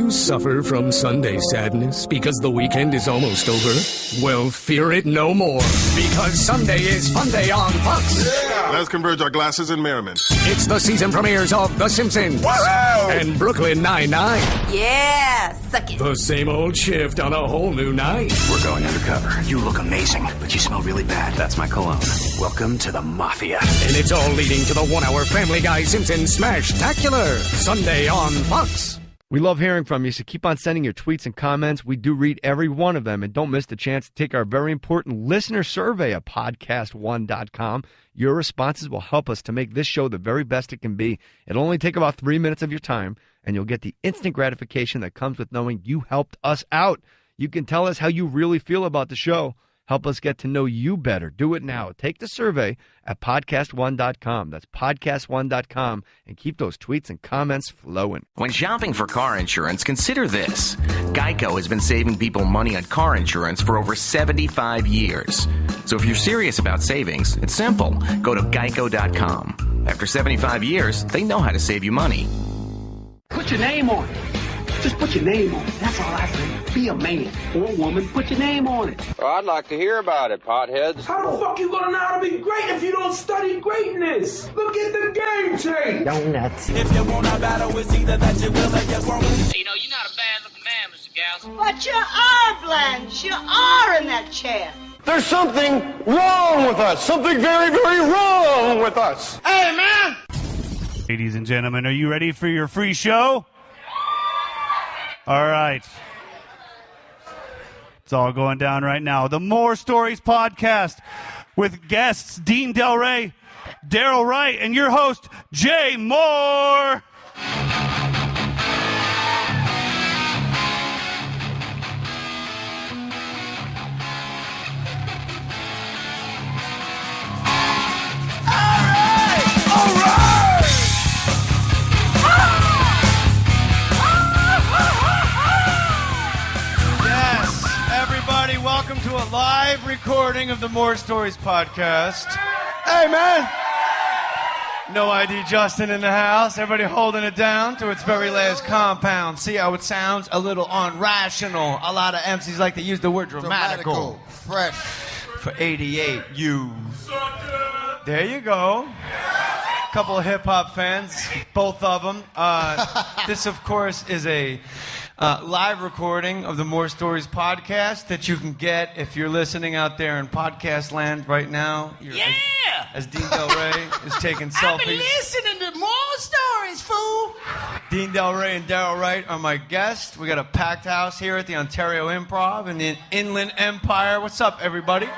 you suffer from Sunday sadness because the weekend is almost over? Well, fear it no more, because Sunday is Fun Day on Fox. Yeah. Let's converge our glasses in merriment. It's the season premieres of The Simpsons. Woo-hoo! And Brooklyn Nine-Nine. Yeah, suck it. The same old shift on a whole new night. We're going undercover. You look amazing, but you smell really bad. That's my cologne. Welcome to the Mafia. And it's all leading to the one-hour Family Guy Simpsons Smash-tacular. Sunday on Fox. We love hearing from you, so keep on sending your tweets and comments. We do read every one of them, and don't miss the chance to take our very important listener survey at podcast1.com. Your responses will help us to make this show the very best it can be. It'll only take about 3 minutes of your time, and you'll get the instant gratification that comes with knowing you helped us out. You can tell us how you really feel about the show. Help us get to know you better. Do it now. Take the survey at podcast1.com. That's podcast1.com, and keep those tweets and comments flowing. When shopping for car insurance, consider this. Geico has been saving people money on car insurance for over 75 years. So if you're serious about savings, it's simple. Go to geico.com. After 75 years, they know how to save you money. Put your name on it. Just put your name on it. That's all I say. Be a man or a woman. Put your name on it. Well, I'd like to hear about it, potheads. How the fuck you gonna know how to be great if you don't study greatness? Look at the game change. Donuts. If you wanna battle, it's either that you will or you won't. You know, you're not a bad-looking man, Mr. Gals. But you are, Blanche. You are in that chair. There's something wrong with us. Something very, very wrong with us. Hey, man. Ladies and gentlemen, are you ready for your free show? All right. It's all going down right now. The Mohr Stories podcast with guests Dean Delray, Daryl Wright, and your host, Jay Mohr. Welcome to a live recording of the Mohr Stories podcast. Hey, man. No ID Justin in the house. Everybody holding it down to its very last compound. See how it sounds? A little unrational. A lot of MCs like to use the word dramatical. Fresh. For 88, you. There you go. Couple of hip-hop fans, both of them. This, of course, is a live recording of the Mohr Stories podcast that you can get if you're listening out there in podcast land right now. As Dean Delray is taking selfies. I've been listening to Mohr Stories, fool. Dean Delray and Daryl Wright are my guests. We got a packed house here at the Ontario Improv in the Inland Empire. What's up, everybody?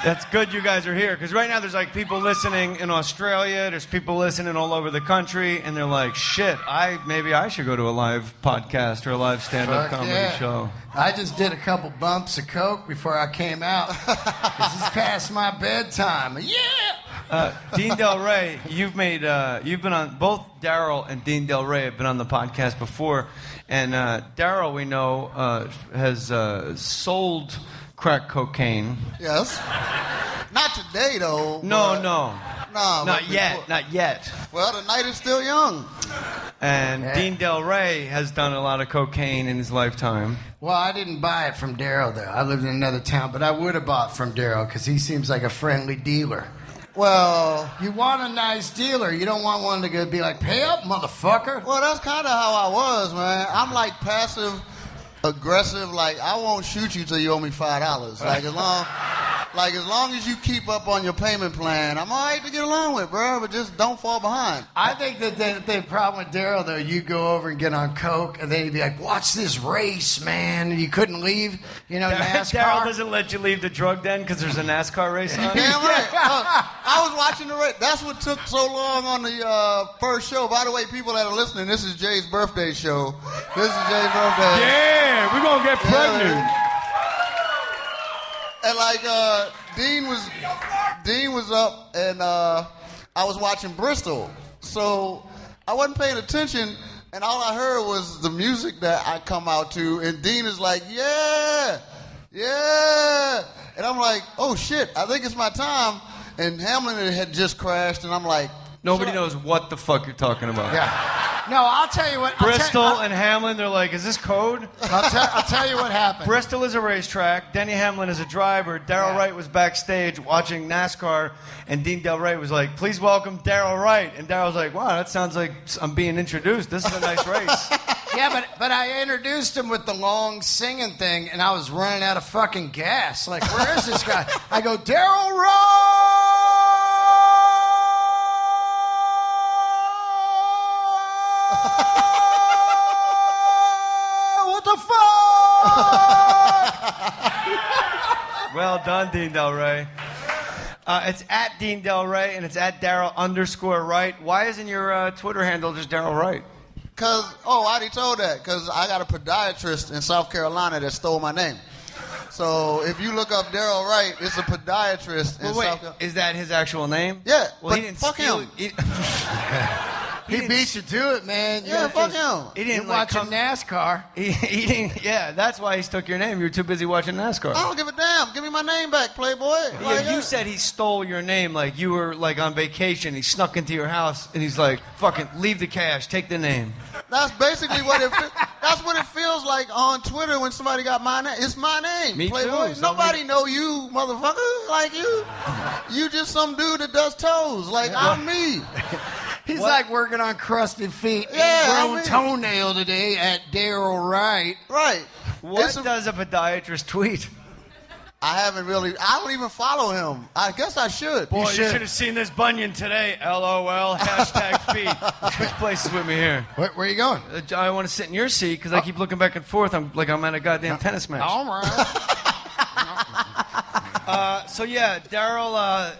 That's good you guys are here, because right now there's like people listening in Australia, there's people listening all over the country, and they're like, shit, maybe I should go to a live podcast or a live stand-up comedy show. I just did a couple bumps of coke before I came out, because it's past my bedtime. Yeah! Dean Delray, you've been on, both Daryl and Dean Delray have been on the podcast before, and Daryl, we know, has sold crack cocaine. Yes. Not today, though. No. Not yet. Well, the night is still young. And Dean Delray has done a lot of cocaine in his lifetime. Well, I didn't buy it from Daryl, though. I lived in another town, but I would have bought from Daryl, because he seems like a friendly dealer. Well, you want a nice dealer. You don't want one to go be like, pay up, motherfucker. Well, that's kind of how I was, man. I'm like passive aggressive, like I won't shoot you till you owe me $5. Like as long as you keep up on your payment plan, I'm all right to get along with, bro. But just don't fall behind. I think that the problem with Daryl, though, you go over and get on coke, and then he'd be like, "Watch this race, man!" And you couldn't leave, NASCAR. Daryl doesn't let you leave the drug den because there's a NASCAR race on. Damn right. I was watching the race. That's what took so long on the first show. By the way, people that are listening, this is Jay's birthday show. This is Jay's birthday. Yeah, we're gonna get pregnant. And like Dean was up, and I was watching Bristol, so I wasn't paying attention, and all I heard was the music that I come out to, and Dean is like, yeah, and I'm like, oh shit, I think it's my time, and Hamlin had just crashed, and I'm like, Nobody knows what the fuck you're talking about. Yeah. No, I'll tell you what. Bristol and Hamlin, they're like, is this code? I'll tell you what happened. Bristol is a racetrack. Denny Hamlin is a driver. Daryl Wright was backstage watching NASCAR, and Dean Delray was like, please welcome Daryl Wright. And Daryl's like, wow, that sounds like I'm being introduced. This is a nice race. Yeah, but I introduced him with the long singing thing, and I was running out of fucking gas. Like, where is this guy? I go, Daryl Wright! What the fuck? Well done, Dean Delray. It's at Dean Delray, and it's at Daryl_Wright. Why isn't your Twitter handle just Daryl Wright? I already told that. Because I got a podiatrist in South Carolina that stole my name. So if you look up Daryl Wright, it's a podiatrist in South Carolina. Is that his actual name? Yeah. Well, he didn't fuck steal him. He beat you to it, man. Yeah, fuck him. He didn't You're watching NASCAR. He didn't. Yeah, that's why he took your name. You were too busy watching NASCAR. I don't give a damn. Give me my name back, Playboy. Yeah, you said he stole your name like you were like on vacation. He snuck into your house and he's like, "Fucking leave the cash, take the name." That's basically what that's what it feels like on Twitter when somebody got my name. It's my name, Me Playboy. too. Nobody know you, motherfucker. Like you. You just some dude that does toes. Like I'm me. He's like working on crusty feet. Yeah, grown toenail today at Daryl Wright. Right. What does a podiatrist tweet? I don't even follow him. I guess I should. Boy, you should have seen this bunion today. LOL, #feet. Switch places with me here. Where are you going? I want to sit in your seat because I keep looking back and forth. I'm at a goddamn tennis match. All right. So yeah, Daryl,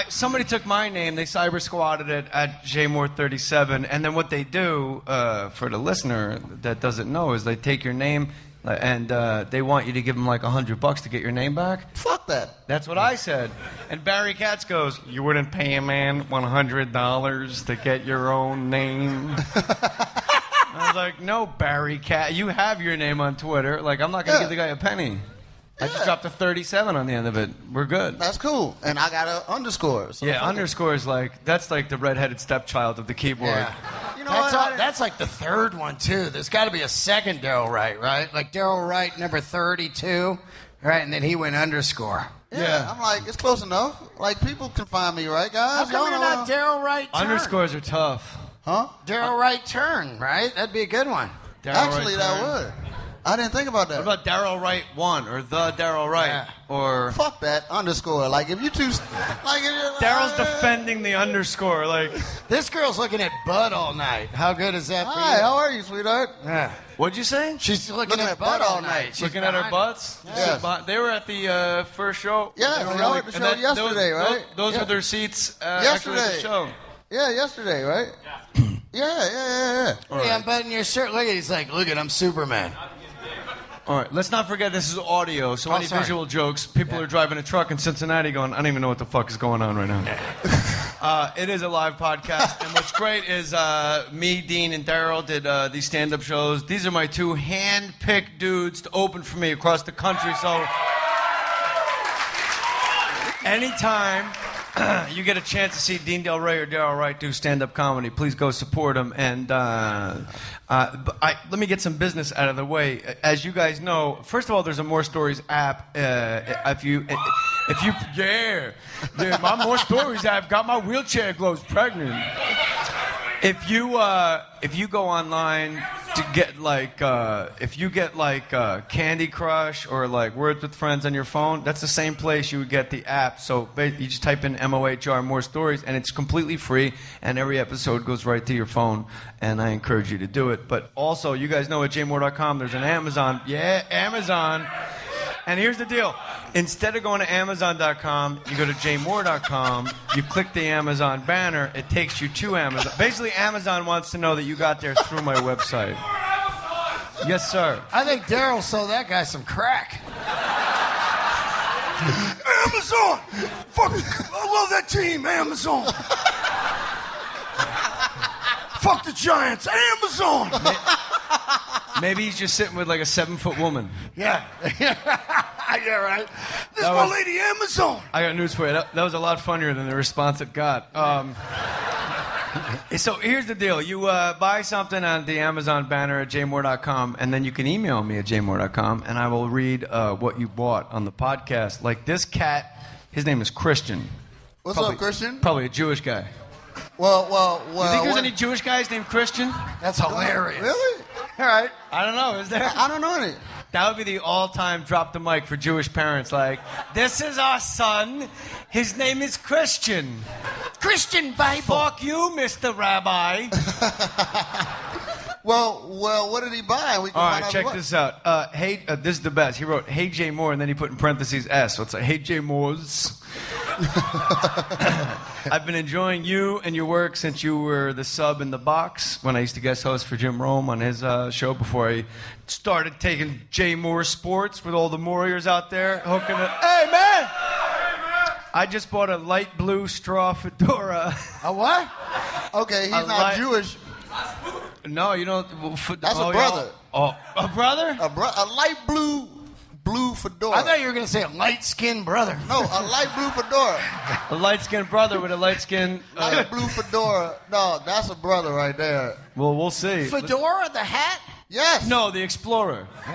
somebody took my name. They cyber squatted it at JMohr37. And then what they do, for the listener that doesn't know, is they take your name and they want you to give them like $100 to get your name back. Fuck that. That's what I said. And Barry Katz goes, you wouldn't pay a man $100 to get your own name? I was like, no, Barry Katz. You have your name on Twitter. Like, I'm not going to give the guy a penny. I just dropped a 37 on the end of it. We're good. That's cool. And I got an underscore. So yeah, underscore is that's like the redheaded stepchild of the keyboard. Yeah. You know that's like the third one, too. There's got to be a second Daryl Wright, right? Like Daryl Wright, number 32, right? And then he went underscore. Yeah, I'm like, it's close enough. Like, people can find me, right, guys? How come you're not Daryl Wright Turn? Underscores are tough. Huh? Daryl Wright Turn, right? That'd be a good one. Actually, that would. I didn't think about that. What about Daryl Wright 1 or the Daryl Wright? Yeah. Or fuck that underscore. Like if you two, like Daryl's defending the underscore. Like this girl's looking at butt all night. How good is that for Hi, you? how are you, sweetheart? Yeah. What'd you say? She's looking at butt all night. Looking at her butts? Yeah. They were at the first show. Yeah, they were at the show yesterday, right? Those were their seats yesterday. After the show. Yeah, yesterday, right? Yeah. Hey, I'm buttoning your shirt. Look at it. He's like, look at, I'm Superman. All right, let's not forget this is audio, so any visual jokes, people are driving a truck in Cincinnati going, I don't even know what the fuck is going on right now. It is a live podcast, and what's great is me, Dean, and Daryl did these stand-up shows. These are my two hand-picked dudes to open for me across the country, so anytime you get a chance to see Dean Delray or Daryl Wright do stand-up comedy, please go support them. And let me get some business out of the way. As you guys know, first of all, there's a More Stories app. If you my More Stories app got my wheelchair gloves pregnant. If you go online to get if you get Candy Crush or like Words with Friends on your phone, that's the same place you would get the app. So you just type in MOHR More Stories, and it's completely free, and every episode goes right to your phone, and I encourage you to do it. But also, you guys know at jmohr.com there's an Amazon. Yeah, Amazon. And here's the deal. Instead of going to Amazon.com, you go to jmohr.com, you click the Amazon banner, it takes you to Amazon. Basically, Amazon wants to know that you got there through my website. Yes, sir. I think Daryl sold that guy some crack. Amazon! Fuck, I love that team, Amazon! Fuck the Giants, Amazon! Maybe he's just sitting with like a 7-foot woman. Yeah. Yeah, right. This is my lady Amazon. I got news for you. That was a lot funnier than the response it got. So here's the deal. You buy something on the Amazon banner at jmohr.com, and then you can email me at jmohr.com, and I will read what you bought on the podcast. Like this cat, his name is Christian. What's up, Christian? Probably a Jewish guy. Well. You think there's any Jewish guys named Christian? That's hilarious. Really? All right. I don't know. Is there? I don't know any. That would be the all-time drop the mic for Jewish parents. Like, this is our son. His name is Christian. Christian Bible. Fuck you, Mr. Rabbi. Well, what did he buy? We can All right, check this out. This is the best. He wrote, "Hey Jay Mohr," and then he put in parentheses S. So it's like, "Hey Jay Mohr's." I've been enjoying you and your work since you were the sub in the box when I used to guest host for Jim Rome on his show before I started taking Jay Mohr Sports with all the Warriors out there hooking it. Hey, man! I just bought a light blue straw fedora. A what? Okay, he's not Jewish. No, you don't. That's a brother. Oh, a brother? A light blue fedora. I thought you were going to say a light-skinned brother. No, a light blue fedora. A light-skinned brother with a light-skinned... light blue fedora. No, that's a brother right there. Well, we'll see. Fedora, the hat? Yes. No, the Explorer. I'm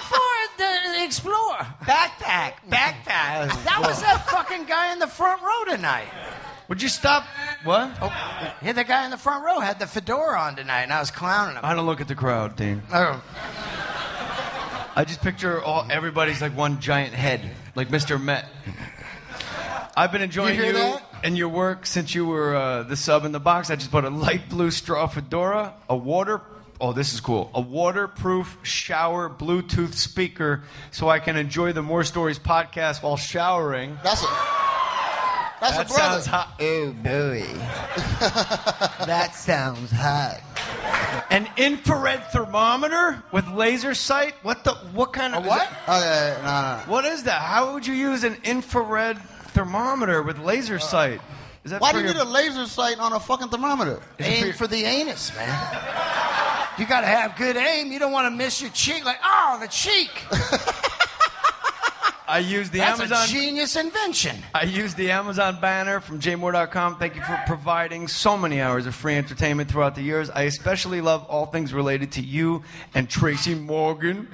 for the Explorer. Backpack. That was that fucking guy in the front row tonight. Would you stop? What? Oh, yeah, the guy in the front row had the fedora on tonight, and I was clowning him. I don't look at the crowd, Dean. Oh. I just picture everybody's like one giant head, like Mr. Met. I've been enjoying you and your work since you were the sub in the box. I just bought a light blue straw fedora, this is cool. A waterproof shower Bluetooth speaker so I can enjoy the More Stories podcast while showering. That's a brother. Sounds hot. Oh, boy. That sounds hot. An infrared thermometer with laser sight? What kind of... what? Okay, no. What is that? How would you use an infrared thermometer with laser sight? Is that Why do you need a laser sight on a fucking thermometer? Aim for the anus, man. You got to have good aim. You don't want to miss your cheek. Like, oh, the cheek. I used the That's Amazon... a genius invention. I used the Amazon banner from jmohr.com. Thank you for providing so many hours of free entertainment throughout the years. I especially love all things related to you and Tracy Morgan.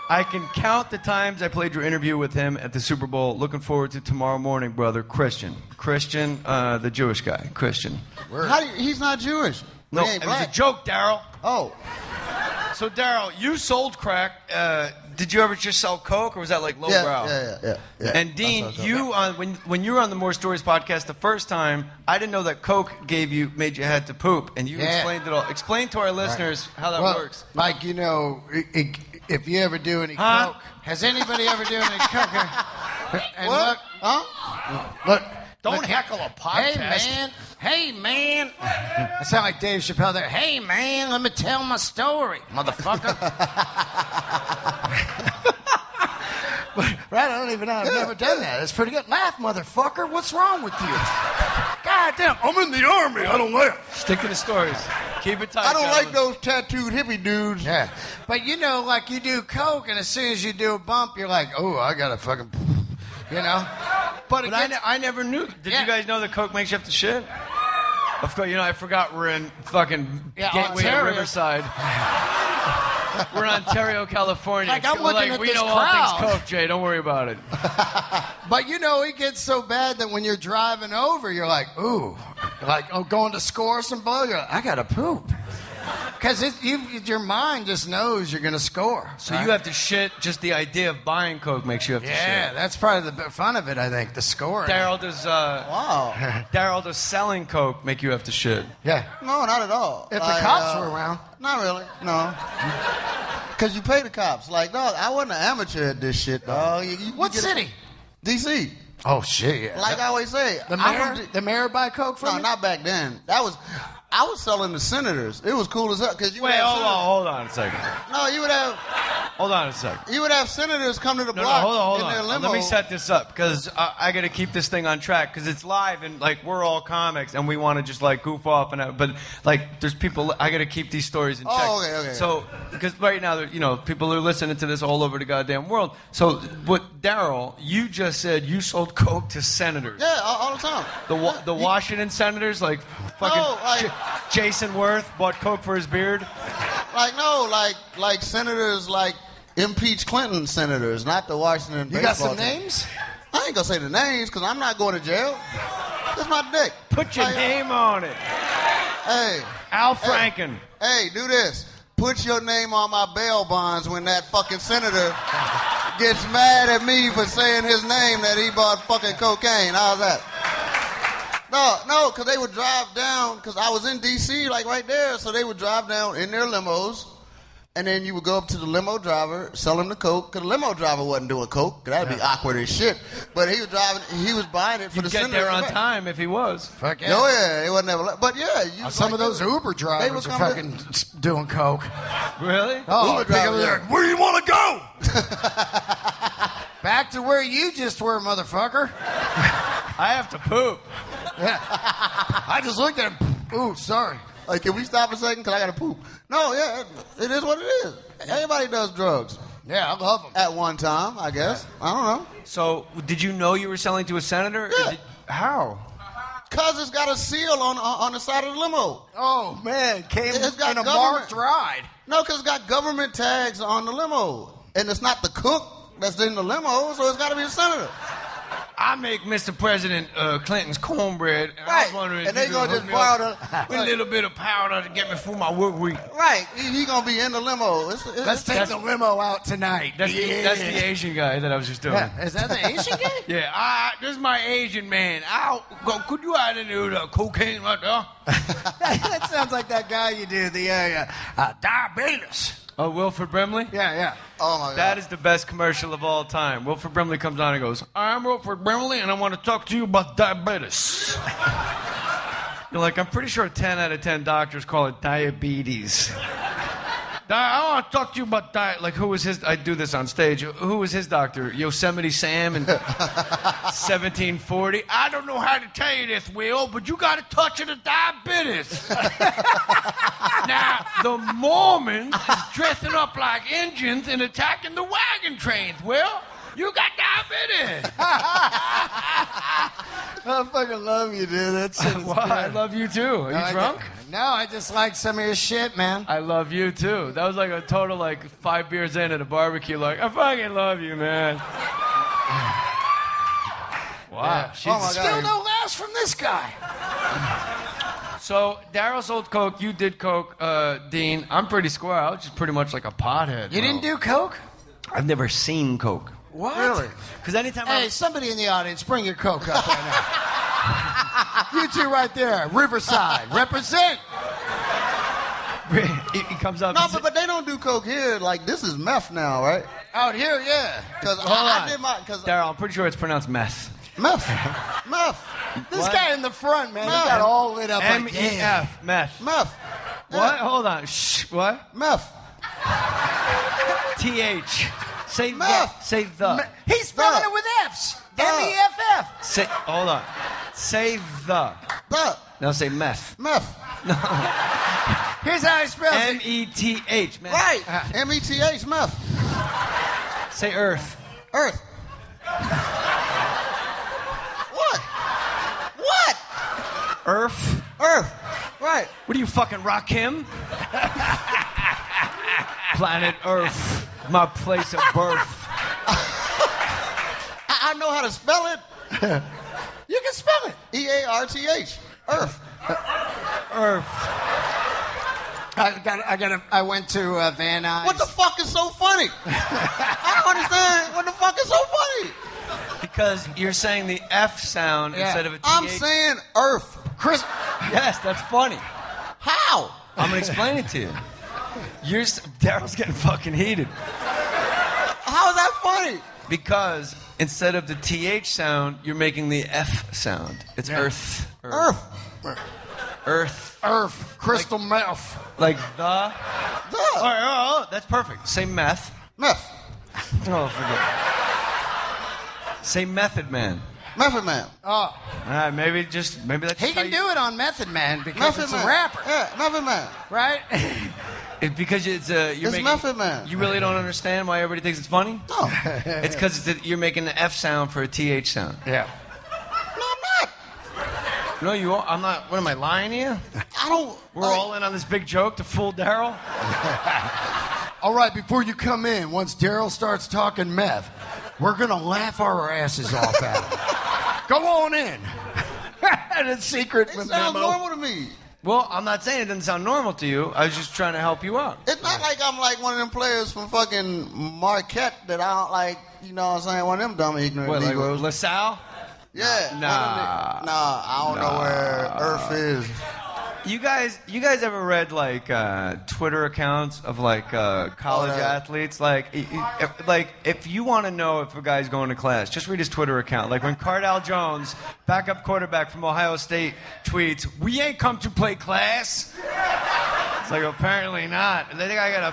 I can count the times I played your interview with him at the Super Bowl. Looking forward to tomorrow morning, brother. Christian, the Jewish guy. Christian. He's not Jewish. No, it was a joke, Daryl. Oh. So, Daryl, you sold crack. Did you ever just sell coke, or was that like lowbrow? Yeah. And Dean, when you were on the More Stories podcast the first time, I didn't know that coke made you head to poop, and you explained it all. Explain to our listeners how that works. Like, if you ever do any coke, has anybody ever done any coke? And what? Look. Don't heckle a podcast. Hey, man. I sound like Dave Chappelle there. Hey, man, let me tell my story, motherfucker. Right, I don't even know. I've never done that. It's pretty good. Laugh, motherfucker. What's wrong with you? God damn, I'm in the army. I don't laugh. Stick to the stories. Keep it tight. I don't like those tattooed hippie dudes. Yeah. But, like you do coke, and as soon as you do a bump, you're like, oh, I got to fucking... But I never knew. Did you guys know that coke makes you have to shit? Of course, I forgot we're in fucking Gateway to Riverside. We're in Ontario, California. Like, I'm looking at we this know crowd. all things coke, Jay. Don't worry about it. But it gets so bad that when you're driving over, you're like, ooh, going to score some ball. You're like, I gotta poop. Because your mind just knows you're going to score. So you have to shit. Just the idea of buying coke makes you have to shit. Yeah, that's probably the fun of it, I think, the scoring. Daryl, does selling coke make you have to shit? Yeah. No, not at all. If the cops were around. Not really, no. Because you pay the cops. Like, dog, I wasn't an amateur at this shit, dog. What city? D.C. Oh, shit, yeah. Like I always say. The mayor buy coke from you? No, not back then. I was selling to senators. It was cool as hell. Hold on a second. No, you would have... Hold on a second. You would have senators come to the block hold in their on. limo. Let me set this up because I got to keep this thing on track because it's live and like we're all comics and we want to just like goof off but like there's people. I got to keep these stories in check. Okay. So because right now, people are listening to this all over the goddamn world. So what, Daryl? You just said you sold coke to senators. Yeah, all the time. The Washington senators, like fucking Jason Worth bought coke for his beard. Like senators, like impeach Clinton senators, not the Washington. You got some team. names? I ain't gonna say the names because I'm not going to jail. That's my dick. Put your name on it. Hey, Al Franken. Hey, do this. Put your name on my bail bonds when that fucking senator gets mad at me for saying his name that he bought fucking cocaine. How's that? No, because they would drive down, because I was in D.C., like right there, so they would drive down in their limos, and then you would go up to the limo driver, sell him the coke, because the limo driver wasn't doing coke, because that'd be awkward as shit. But he was driving, he was buying it for the senator. You'd get there on time if he was. Fuck yeah. No, yeah, he wasn't ever. But yeah. Some of those Uber drivers are fucking doing coke. Really? Oh, Uber drivers, like, where do you want to go? Back to where you just were, motherfucker. I have to poop. Yeah. I just looked at him. Ooh, sorry. Like, can we stop a second? Because I got to poop. No, yeah, it is what it is. Everybody does drugs. Yeah, I love them. At one time, I guess. I don't know. So, did you know you were selling to a senator? Yeah. How? Because it's got a seal on the side of the limo. Oh, man. It's got in a marked ride. No, because it's got government tags on the limo. And it's not the cook that's in the limo, so it's got to be the senator. I make Mr. President Clinton's cornbread. And I was wondering and if they you gonna could just hook me up borrow with a little bit of powder to get me through my work week. Right. He going to be in the limo. Let's take the limo out tonight. That's the Asian guy that I was just doing. Yeah. Is that the Asian guy? Yeah. This is my Asian man. Could you add any of the cocaine right there? That sounds like that guy you do, the diabetes. Oh, Wilford Brimley? Yeah. Oh, my God. That is the best commercial of all time. Wilford Brimley comes on and goes, I'm Wilford Brimley, and I want to talk to you about diabetes. You're like, I'm pretty sure 10 out of 10 doctors call it diabetes. I want to talk to you about diet. Like, who was his... I do this on stage. Who was his doctor? Yosemite Sam in 1740? I don't know how to tell you this, Will, but you got a touch of the diabetes. Now, the Mormons is dressing up like Indians and attacking the wagon trains, Will. You got diabetes. I fucking love you, dude. That's I love you, too. Are you drunk? No, I just like some of your shit, man. I love you, too. That was like a total, 5 beers in at a barbecue. Like, I fucking love you, man. Wow. Yeah. Still no laughs from this guy. So, Daryl sold coke. You did coke, Dean. I'm pretty square. I was just pretty much like a pothead. You didn't do coke? I've never seen coke. What? Really? Because anytime Hey, somebody in the audience, bring your coke up right now. You two right there, Riverside, represent. He comes up. No, but they don't do coke here. Like, this is meth now, right? Out here, yeah. Because I did my... Daryl, I'm pretty sure it's pronounced meth. Meth. This guy in the front, man, he got all lit up like M-E-F, meth. Meth. What? Hold on. Shh. What? Meth. T-H. Say meth. Say the. He's spelling it with F's. M-E-F-F. Say. Hold on. Say the. The. Now say meth. Meth. No. Here's how he spells it. M-E-T-H. Meth. Right. M-E-T-H. Meth. Say earth. Earth. What? Earth. Right. What are you, fucking Rakim? Planet Earth. My place of birth. I know how to spell it. You can spell it. E-A-R-T-H. Earth. I went to Van Nuys. What the fuck is so funny? I don't understand. What the fuck is so funny? Because you're saying the F sound instead of a T-H. I'm saying Earth. Chris. Yes, that's funny. How? I'm going to explain it to you. Daryl's getting fucking heated. How is that funny? Because instead of the TH sound, you're making the F sound. It's Earth. Crystal meth. Like the. Oh, that's perfect. Say meth. Meth. Oh, forget. Say Method Man. Method Man. Oh. All right, maybe that's. He can do it on Method Man because Method it's Man. a rapper. Yeah, Method Man. Right? Because it's It's Method Man. You really don't understand why everybody thinks it's funny? No. It's because you're making the F sound for a TH sound. Yeah. No, I'm not. No, you are. I'm not. What am I lying to you? I don't. We're all in on this big joke to fool Daryl. All right, before you come in, once Daryl starts talking meth, we're going to laugh our asses off at him. Go on in. And it's secret. It sounds normal to me. Well, I'm not saying it doesn't sound normal to you. I was just trying to help you out. It's not like I'm like one of them players from fucking Marquette that I don't like, you know what I'm saying, one of them dumb ignorant What, like Negroes. LaSalle? Yeah. Nah. I don't know where Earth is. You guys ever read like Twitter accounts of like college athletes? Like if you want to know if a guy's going to class, just read his Twitter account. Like when Cardale Jones, backup quarterback from Ohio State, tweets, "We ain't come to play class." It's like apparently not. And then the guy guy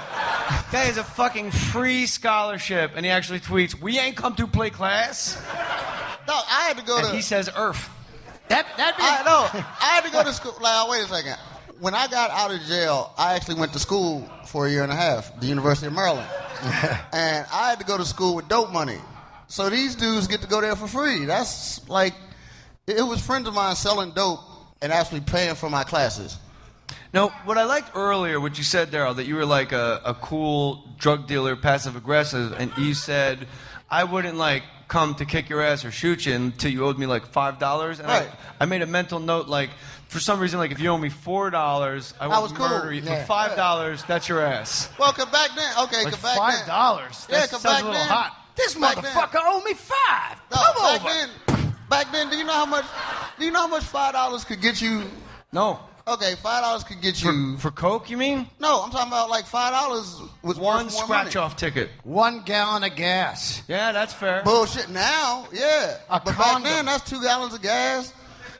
has a fucking free scholarship, and he actually tweets, "We ain't come to play class." No, I had to go and to. he says, "Earth." I had to go to school. Like, wait a second. When I got out of jail, I actually went to school for a year and a half, the University of Maryland. And I had to go to school with dope money. So these dudes get to go there for free. That's like, it was friends of mine selling dope and actually paying for my classes. Now, what I liked earlier, what you said, Daryl, that you were like a cool drug dealer, passive aggressive, and you said, I wouldn't like come to kick your ass or shoot you until you owed me like $5. And right. I made a mental note, like, for some reason, like if you owe me $4, I would murder you. Yeah. For $5, that's your ass. Well, cause back then, okay, Like cause back $5? then. That sounds a little hot. This Back motherfucker then. owed me $5. No, Come back over. Then, do you know how much $5 could get you? No. Okay, $5 could get you For coke, you mean? No, I'm talking about like $5 was One worth more scratch-off ticket. 1 gallon of gas. Yeah, that's fair. money. Bullshit now, yeah. But back condom. then, that's 2 gallons of gas.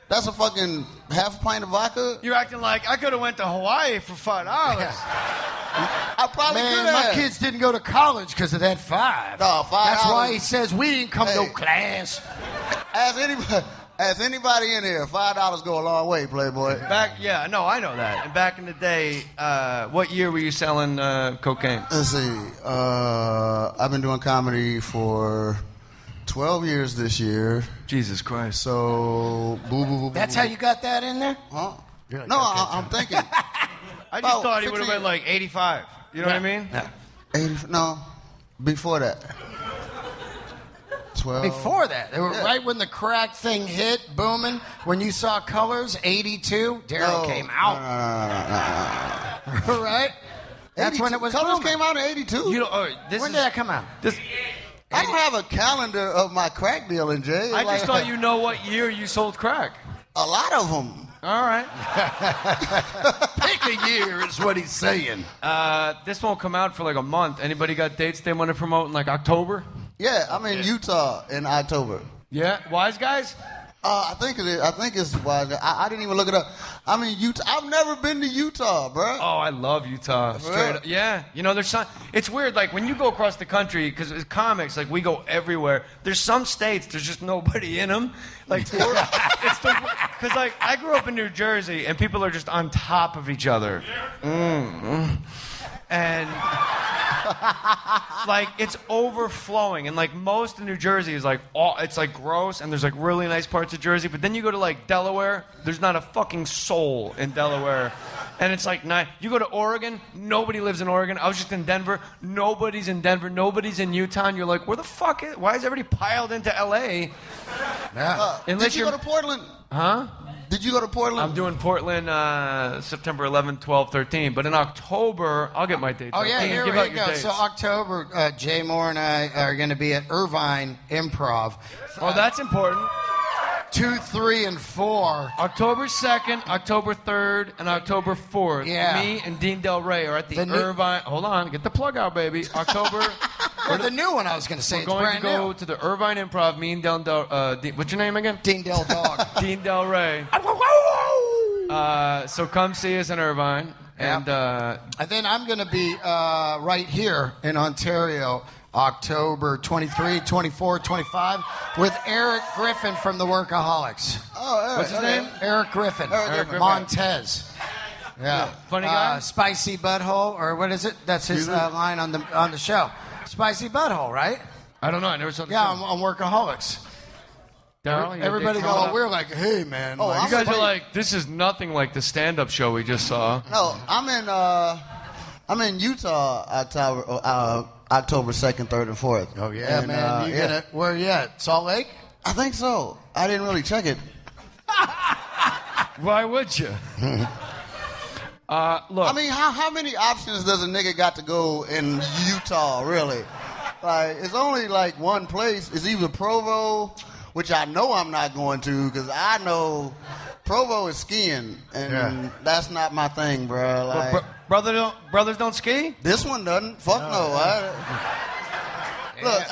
That's a fucking half a pint of vodka. You're acting like I could have went to Hawaii for $5. I probably could Man, have. my kids didn't go to college because of that $5. No, $5. That's why he says we didn't come Hey. to class. As anybody in here, $5 go a long way, Playboy. I know that. And back in the day, what year were you selling cocaine? Let's see. I've been doing comedy for 12 years this year. Jesus Christ. So, boo. That's how you got that in there? Huh? Like, No, okay. I'm thinking. I just About thought he would have 15 been like 85. You know what I mean? Yeah. 80, no, before that. 12. Before that, they were Yeah. right when the crack thing hit, booming. When you saw Colors, 82, Daryl came out. No. Right? That's when it was Colors booming. came out in 82. You know, When did that come out? I don't have a calendar of my crack dealing, Jay. I just thought you know what year you sold crack. A lot of them. All right. Pick a year is what he's saying. This won't come out for like a month. Anybody got dates they want to promote in like October? Yeah, I'm in Utah in October. Yeah, Wise Guys? I think it is. I think it's why I didn't even look it up. I'm in Utah. I've never been to Utah, bro. Oh, I love Utah. Straight up. Yeah. You know, there's some. It's weird. Like when you go across the country, because it's comics, like we go everywhere. There's some states there's just nobody in them. Like because like I grew up in New Jersey and people are just on top of each other. And like it's overflowing, and like most of New Jersey is like it's like gross, and there's like really nice parts of Jersey, but then you go to like Delaware, there's not a fucking soul in Delaware, and it's like you go to Oregon, nobody lives in Oregon. I was just in Denver, nobody's in Denver, nobody's in Utah, and you're like, where the fuck why is everybody piled into LA? Yeah. Did you go to Portland? Huh? Did you go to Portland? I'm doing Portland September 11, 12, 13. But in October, I'll get my dates. Oh, yeah, here give we out your go. dates. So October, Jay Mohr and I are going to be at Irvine Improv. Oh, that's important. 2, 3, and 4. October 2nd, October 3rd, and October 4th. Yeah. Me and Dean Delray are at the new- Irvine. Hold on, get the plug out, baby. October. Or the new one I was going to say. We're It's going to brand go new. to the Irvine Improv. Me and what's your name again? Dean Del Dog. Dean Delray. So come see us in Irvine. And then I'm going to be right here in Ontario, October 23, 24, 25, with Eric Griffin from the Workaholics. Oh, Eric. What's his name? Eric Griffin. Eric Griffin. Montez. Yeah. Funny guy? Spicy butthole, or what is it? That's his line on the show. Spicy butthole, right? I don't know. I never saw the show. Yeah, on Workaholics. Daryl, Everybody go, we're like, hey, man. Oh, like, you guys are like, this is nothing like the stand-up show we just saw. No, I'm in Utah October 2nd, 3rd, and 4th. Oh, yeah, and, man. Where you at? Salt Lake? I think so. I didn't really check it. Why would you? Look. I mean, how many options does a nigga got to go in Utah, really? Like, it's only like one place. It's either Provo, which I know I'm not going to, because I know Provo is skiing, and that's not my thing, bro. Like, brothers don't ski? This one doesn't. Fuck no. Look,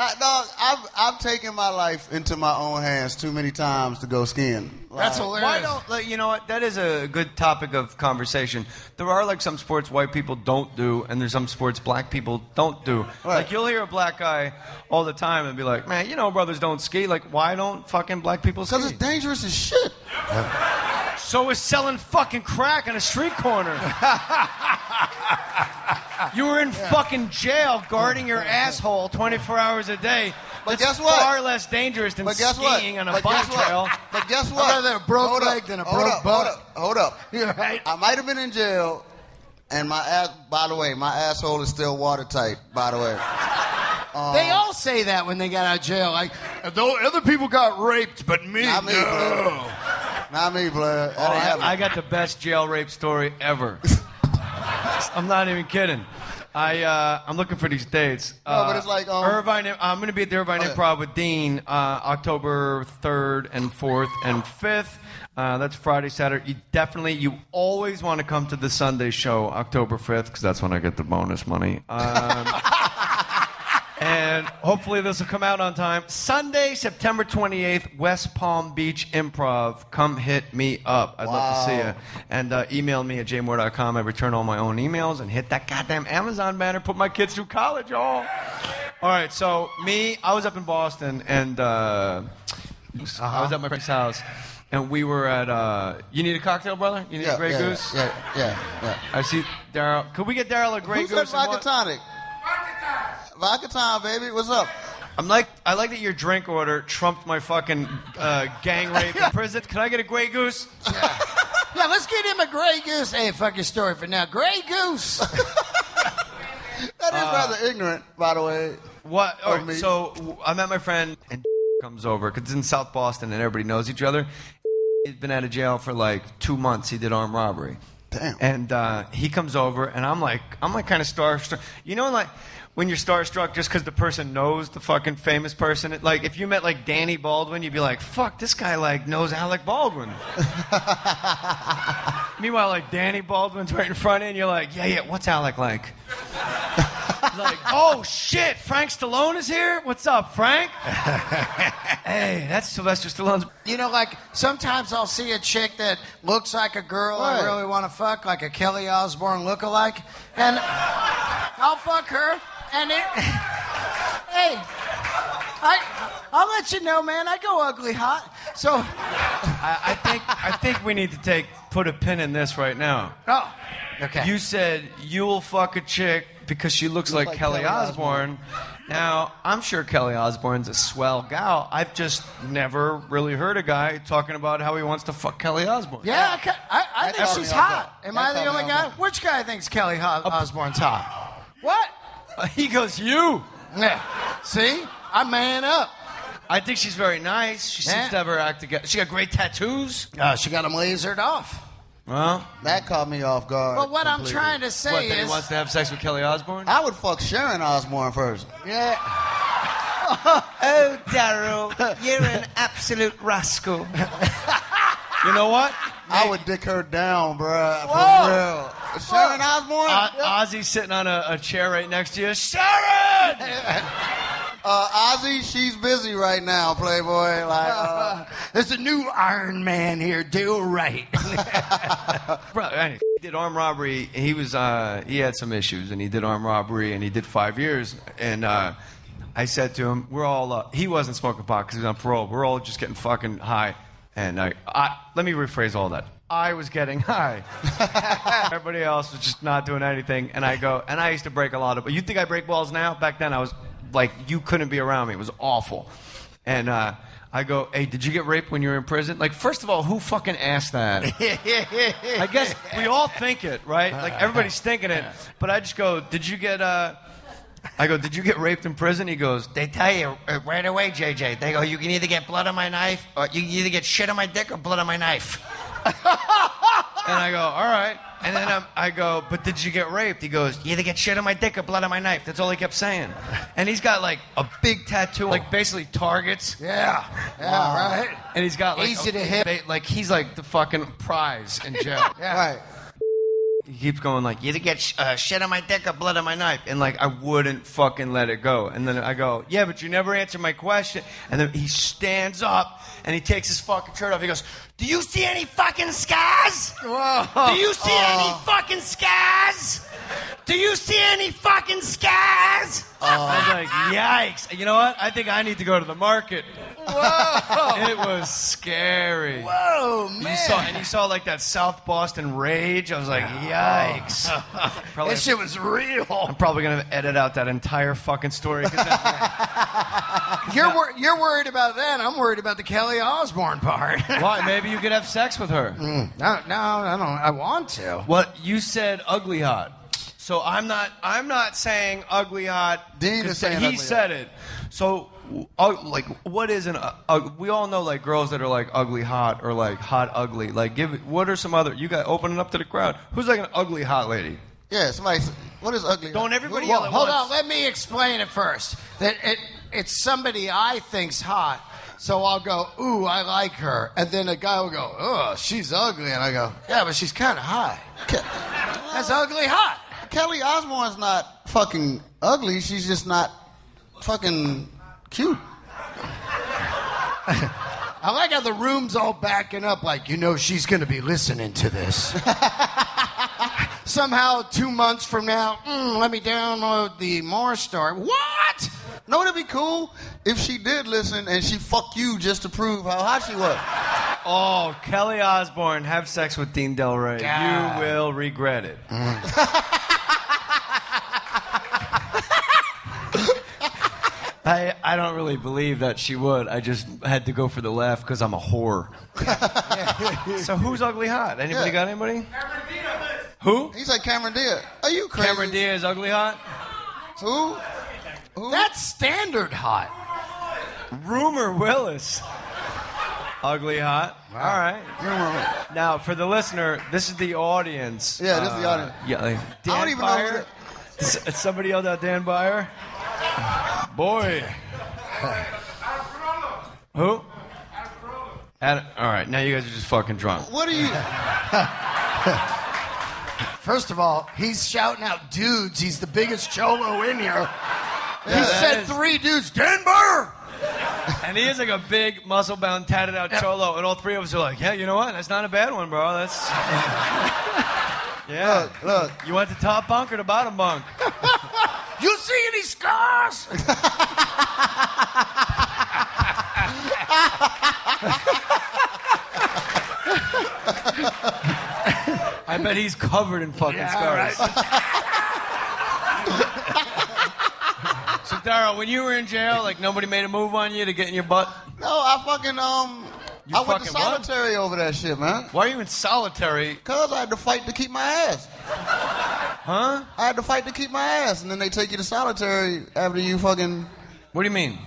I've taken my life into my own hands too many times to go skiing. That's hilarious. Why don't, you know what? That is a good topic of conversation. There are like some sports white people don't do, and there's some sports black people don't do. Right. Like you'll hear a black guy all the time and be like, man, you know brothers don't ski. Like, why don't fucking black people ski? Because it's dangerous as shit. So is selling fucking crack on a street corner. You were in fucking jail guarding your asshole 24 hours a day. But That's guess what? far less dangerous than skiing on a bike trail. But guess what? I'd rather have a broke leg than a broke butt. Hold up. You're right. I might have been in jail, and my ass. By the way, my asshole is still watertight. By the way. They all say that when they got out of jail. Like, though other people got raped, but me, Not me, no. Not me, blood. I got the best jail rape story ever. I'm not even kidding. I'm looking for these dates. No, but it's like Irvine. I'm going to be at the Irvine Improv with Dean October 3rd and 4th and 5th. That's Friday, Saturday. You always want to come to the Sunday show, October 5th, because that's when I get the bonus money. And hopefully this will come out on time. Sunday, September 28th, West Palm Beach Improv. Come hit me up. I'd love to see you. And email me at jmoore.com. I return all my own emails and hit that goddamn Amazon banner. Put my kids through college, y'all. All right, so I was up in Boston, and I was at my friend's house. And we were at, you need a cocktail, brother? You need a Grey Goose? Yeah. I see Daryl. Could we get Daryl a Grey Goose? Who's that vodka tonic? Vodka time, baby. What's up? I like that your drink order trumped my fucking gang rape in prison. Can I get a Grey Goose? Yeah, let's get him a Grey Goose. Hey, fuck your story for now. Grey Goose. That is rather ignorant, by the way. What? All right, so I met my friend, and comes over, because it's in South Boston, and everybody knows each other. He's been out of jail for like 2 months. He did armed robbery. Damn. And he comes over, and I'm like kind of starstruck. You know, like, when you're starstruck just because the person knows the fucking famous person. Like, if you met, like, Danny Baldwin, you'd be like, fuck, this guy, like, knows Alec Baldwin. Meanwhile, like, Danny Baldwin's right in front of you, and you're like, yeah, what's Alec like? Like, oh, shit, Frank Stallone is here? What's up, Frank? Hey, that's Sylvester Stallone's... You know, like, sometimes I'll see a chick that looks like a girl I really want to fuck, like a Kelly Osbourne lookalike, and I'll fuck her. And hey, I'll let you know, man. I go ugly hot. So I think we need to put a pin in this right now. Oh, okay. You said you'll fuck a chick because she looks like Kelly Osbourne. Now, I'm sure Kelly Osbourne's a swell gal. I've just never really heard a guy talking about how he wants to fuck Kelly Osbourne. Yeah, I think she's hot. Am I the only guy? Which guy thinks Kelly Osbourne's hot? What? He goes, you. Yeah. See? I man up. I think she's very nice. She seems to have her act together. She got great tattoos. She got them lasered off. Well, that caught me off guard. But what I'm trying to say is... That he wants to have sex with Kelly Osbourne? I would fuck Sharon Osbourne first. Yeah. Oh, Daryl, you're an absolute rascal. You know what? I would dick her down, bruh. Whoa. For real. Sharon Osbourne? Ozzy's sitting on a chair right next to you. Sharon! Ozzy, she's busy right now, Playboy. Like, there's a new Iron Man here, Delray. Bro, anyway, he did armed robbery. He was he had some issues, and he did armed robbery, and he did 5 years. And I said to him, we're all he wasn't smoking pot because he was on parole. We're all just getting fucking high. And let me rephrase all that. I was getting high. Everybody else was just not doing anything. And I go, and I used to break a lot of. But you think I break balls now? Back then I was like, you couldn't be around me. It was awful. And I go, hey, did you get raped when you were in prison? Like, first of all, who fucking asked that? I guess we all think it, right? Like, everybody's thinking it. But I just go, did you get did you get raped in prison? He goes, They tell you right away, JJ. They go, you can either get blood on my knife, or you can either get shit on my dick or blood on my knife. and I go, all right. And then I go, but did you get raped? He goes, you either get shit on my dick or blood on my knife. That's all he kept saying. And he's got like a big tattoo, like basically targets. Yeah, right. And he's got like easy to hit. Like he's like the fucking prize in jail. Yeah. Right. He keeps going like, you either get shit on my dick or blood on my knife. And like, I wouldn't fucking let it go. And then I go, yeah, but you never answered my question. And then he stands up and he takes his fucking shirt off. He goes, do you see any fucking scars? Whoa. Do you see any fucking scars? Do you see any fucking scars? I was like, yikes. You know what? I think I need to go to the market. Whoa. It was scary. Whoa, man. You saw like that South Boston rage. I was like, yikes. This shit was real. I'm probably going to edit out that entire fucking story. You're worried about that. I'm worried about the Kelly Osbourne part. Why? Maybe you could have sex with her. No, I don't. I want to. What? You said ugly hot. So I'm not saying ugly hot. Dean is saying he ugly said hot. it. So like, what is an we all know like girls that are like ugly hot or like hot ugly. Like, what are some other? You got open it up to the crowd. Who's like an ugly hot lady? Yeah, somebody. What is ugly? Don't everybody Well, yell at hold once. on. Let me explain it first. That it's somebody I think's hot. So I'll go, ooh, I like her. And then a guy will go, oh, she's ugly. And I go, yeah, but she's kind of hot. That's ugly hot. Kelly Osbourne's not fucking ugly. She's just not fucking cute. I like how the room's all backing up like, she's going to be listening to this. Somehow, 2 months from now, let me download the Mohr story. What? No, it'd be cool if she did listen and she fucked you just to prove how hot she was. Oh, Kelly Osbourne, have sex with Dean Delray. God. You will regret it. I don't really believe that she would. I just had to go for the laugh because I'm a whore. So who's ugly hot? Anybody got anybody? Cameron Diaz. Who? He said Cameron Diaz. Are you crazy? Cameron Diaz ugly hot? Who? That's standard hot. Rumor Willis. Ugly hot. Wow. All right. Now, for the listener, this is the audience. Yeah, this is the audience. Yeah, like Dan I don't even Byer. know who Somebody yelled out Dan Byer. Boy. Who? All right, now you guys are just fucking drunk. What are you? First of all, he's shouting out dudes. He's the biggest cholo in here. He said 3 dudes. Dan Byer! And he is like a big, muscle-bound, tatted-out cholo, and all 3 of us are like, yeah, you know what? That's not a bad one, bro. That's... Yeah. Look. You want the top bunk or the bottom bunk? You see any scars? I bet he's covered in fucking scars. Right. So, Daryl, when you were in jail, like, nobody made a move on you to get in your butt? No, I fucking You I went fucking to solitary over that shit, man. Why are you in solitary? Cause I had to fight to keep my ass. Huh? I had to fight to keep my ass, and then they take you to solitary after you fucking. What do you mean?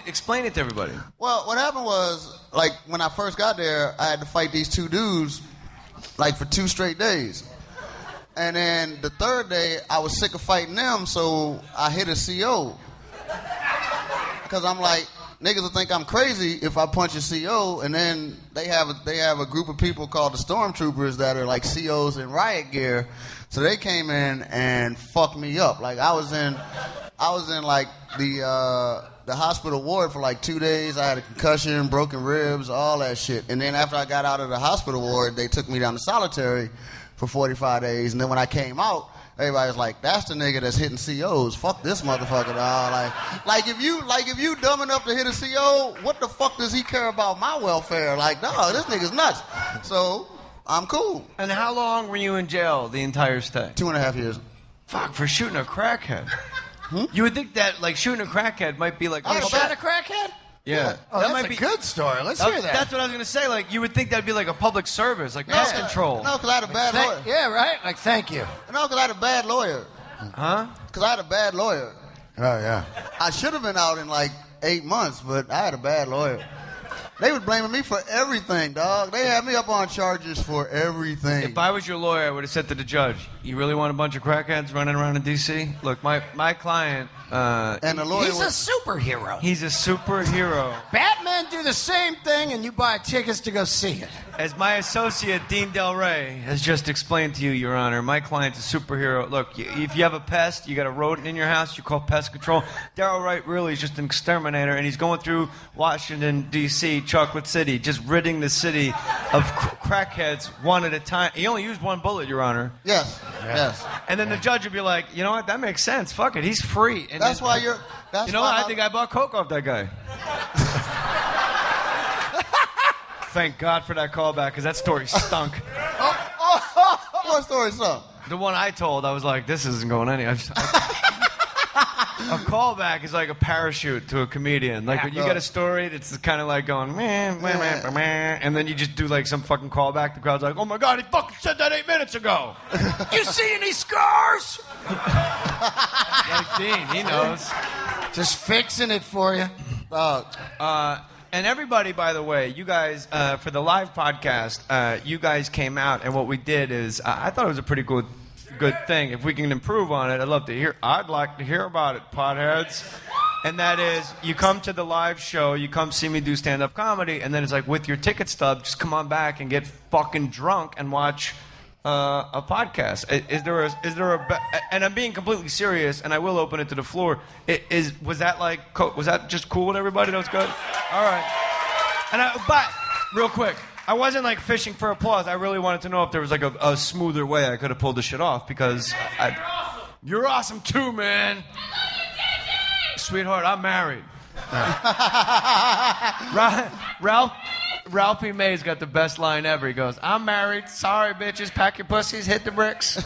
Explain it to everybody. Well, what happened was, like, when I first got there, I had to fight these 2 dudes, like, for 2 straight days. And then the 3rd day, I was sick of fighting them, so I hit a CO. Because I'm like, niggas will think I'm crazy if I punch a CO, and then they have a group of people called the Stormtroopers that are like COs in riot gear. So they came in and fucked me up. Like I was in like the the hospital ward for like 2 days. I had a concussion, broken ribs, all that shit. And then after I got out of the hospital ward, they took me down to solitary for 45 days. And then when I came out, everybody was like, "That's the nigga that's hitting COs. Fuck this motherfucker, dog." Like if you dumb enough to hit a CO, what the fuck does he care about my welfare? Like, dog, this nigga's nuts. So I'm cool. And how long were you in jail the entire stay? 2.5 years. Fuck, for shooting a crackhead. You would think that, like, shooting a crackhead might be like... You shot a crackhead? Yeah. Oh, that that's might a be good story. Let's hear that. That's what I was going to say. Like, you would think that would be like a public service, like pest control. No, because I had a bad lawyer. Yeah, right? Like, thank you. No, because I had a bad lawyer. Huh? Because I had a bad lawyer. Oh, yeah. I should have been out in like 8 months, but I had a bad lawyer. They was blaming me for everything, dog. They had me up on charges for everything. If I was your lawyer, I would have said to the judge, "You really want a bunch of crackheads running around in D.C.? Look, my client... and the lawyer He's a superhero. He's a superhero. Batman do the same thing, and you buy tickets to go see it. As my associate, Dean Delray, has just explained to you, Your Honor, my client's a superhero. Look, if you have a pest, you got a rodent in your house, you call pest control. Daryl Wright really is just an exterminator, and he's going through Washington, D.C., Chocolate City, just ridding the city of crackheads one at a time. He only used one bullet, Your Honor. Yes. And then the judge would be like, you know what, that makes sense. Fuck it, he's free. And that's why you're... That's you know what, I think I bought coke off that guy. Thank God for that callback, because that story stunk. What story stunk? The one I told, I was like, this isn't going anywhere. A callback is like a parachute to a comedian. Like, when you get a story that's kind of like going, meh, meh, meh, meh, and then you just do like some fucking callback. The crowd's like, oh my God, he fucking said that 8 minutes ago. You see any scars? Like Dean, he knows. Just fixing it for you. And everybody, by the way, you guys, for the live podcast, you guys came out, and what we did is, I thought it was a pretty good thing. If we can improve on it, I'd like to hear about it, potheads. And that is, you come to the live show, you come see me do stand-up comedy, and then it's like, with your ticket stub, just come on back and get fucking drunk and watch a podcast. Is there and I'm being completely serious, and I will open it to the floor. Was that just cool with everybody? That was good? All right. But real quick, I wasn't like fishing for applause. I really wanted to know if there was like a smoother way I could have pulled this shit off, because you're awesome too, man. Sweetheart, I'm married. Ralphie May's got the best line ever. He goes, "I'm married. Sorry, bitches. Pack your pussies. Hit the bricks."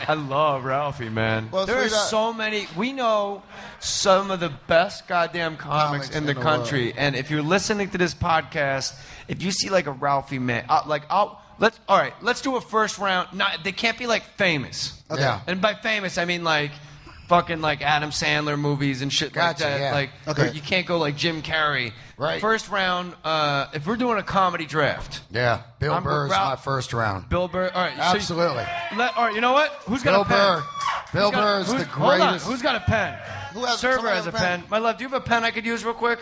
I love Ralphie, man. Well, there are so many. We know some of the best goddamn comics in the country. World. And if you're listening to this podcast, if you see like a Ralphie May, let's do a first round. They can't be like famous. Okay. Yeah. And by famous, I mean like fucking like Adam Sandler movies and shit like that. Yeah. Like, you can't go like Jim Carrey. Right. First round, if we're doing a comedy draft. Yeah. Bill Burr's my first round. Bill Burr. All right. Absolutely. All right, you know what? Who's got a pen? Bill Burr's the greatest. Hold on. Who's got a pen? Server has a pen. My love, do you have a pen I could use real quick?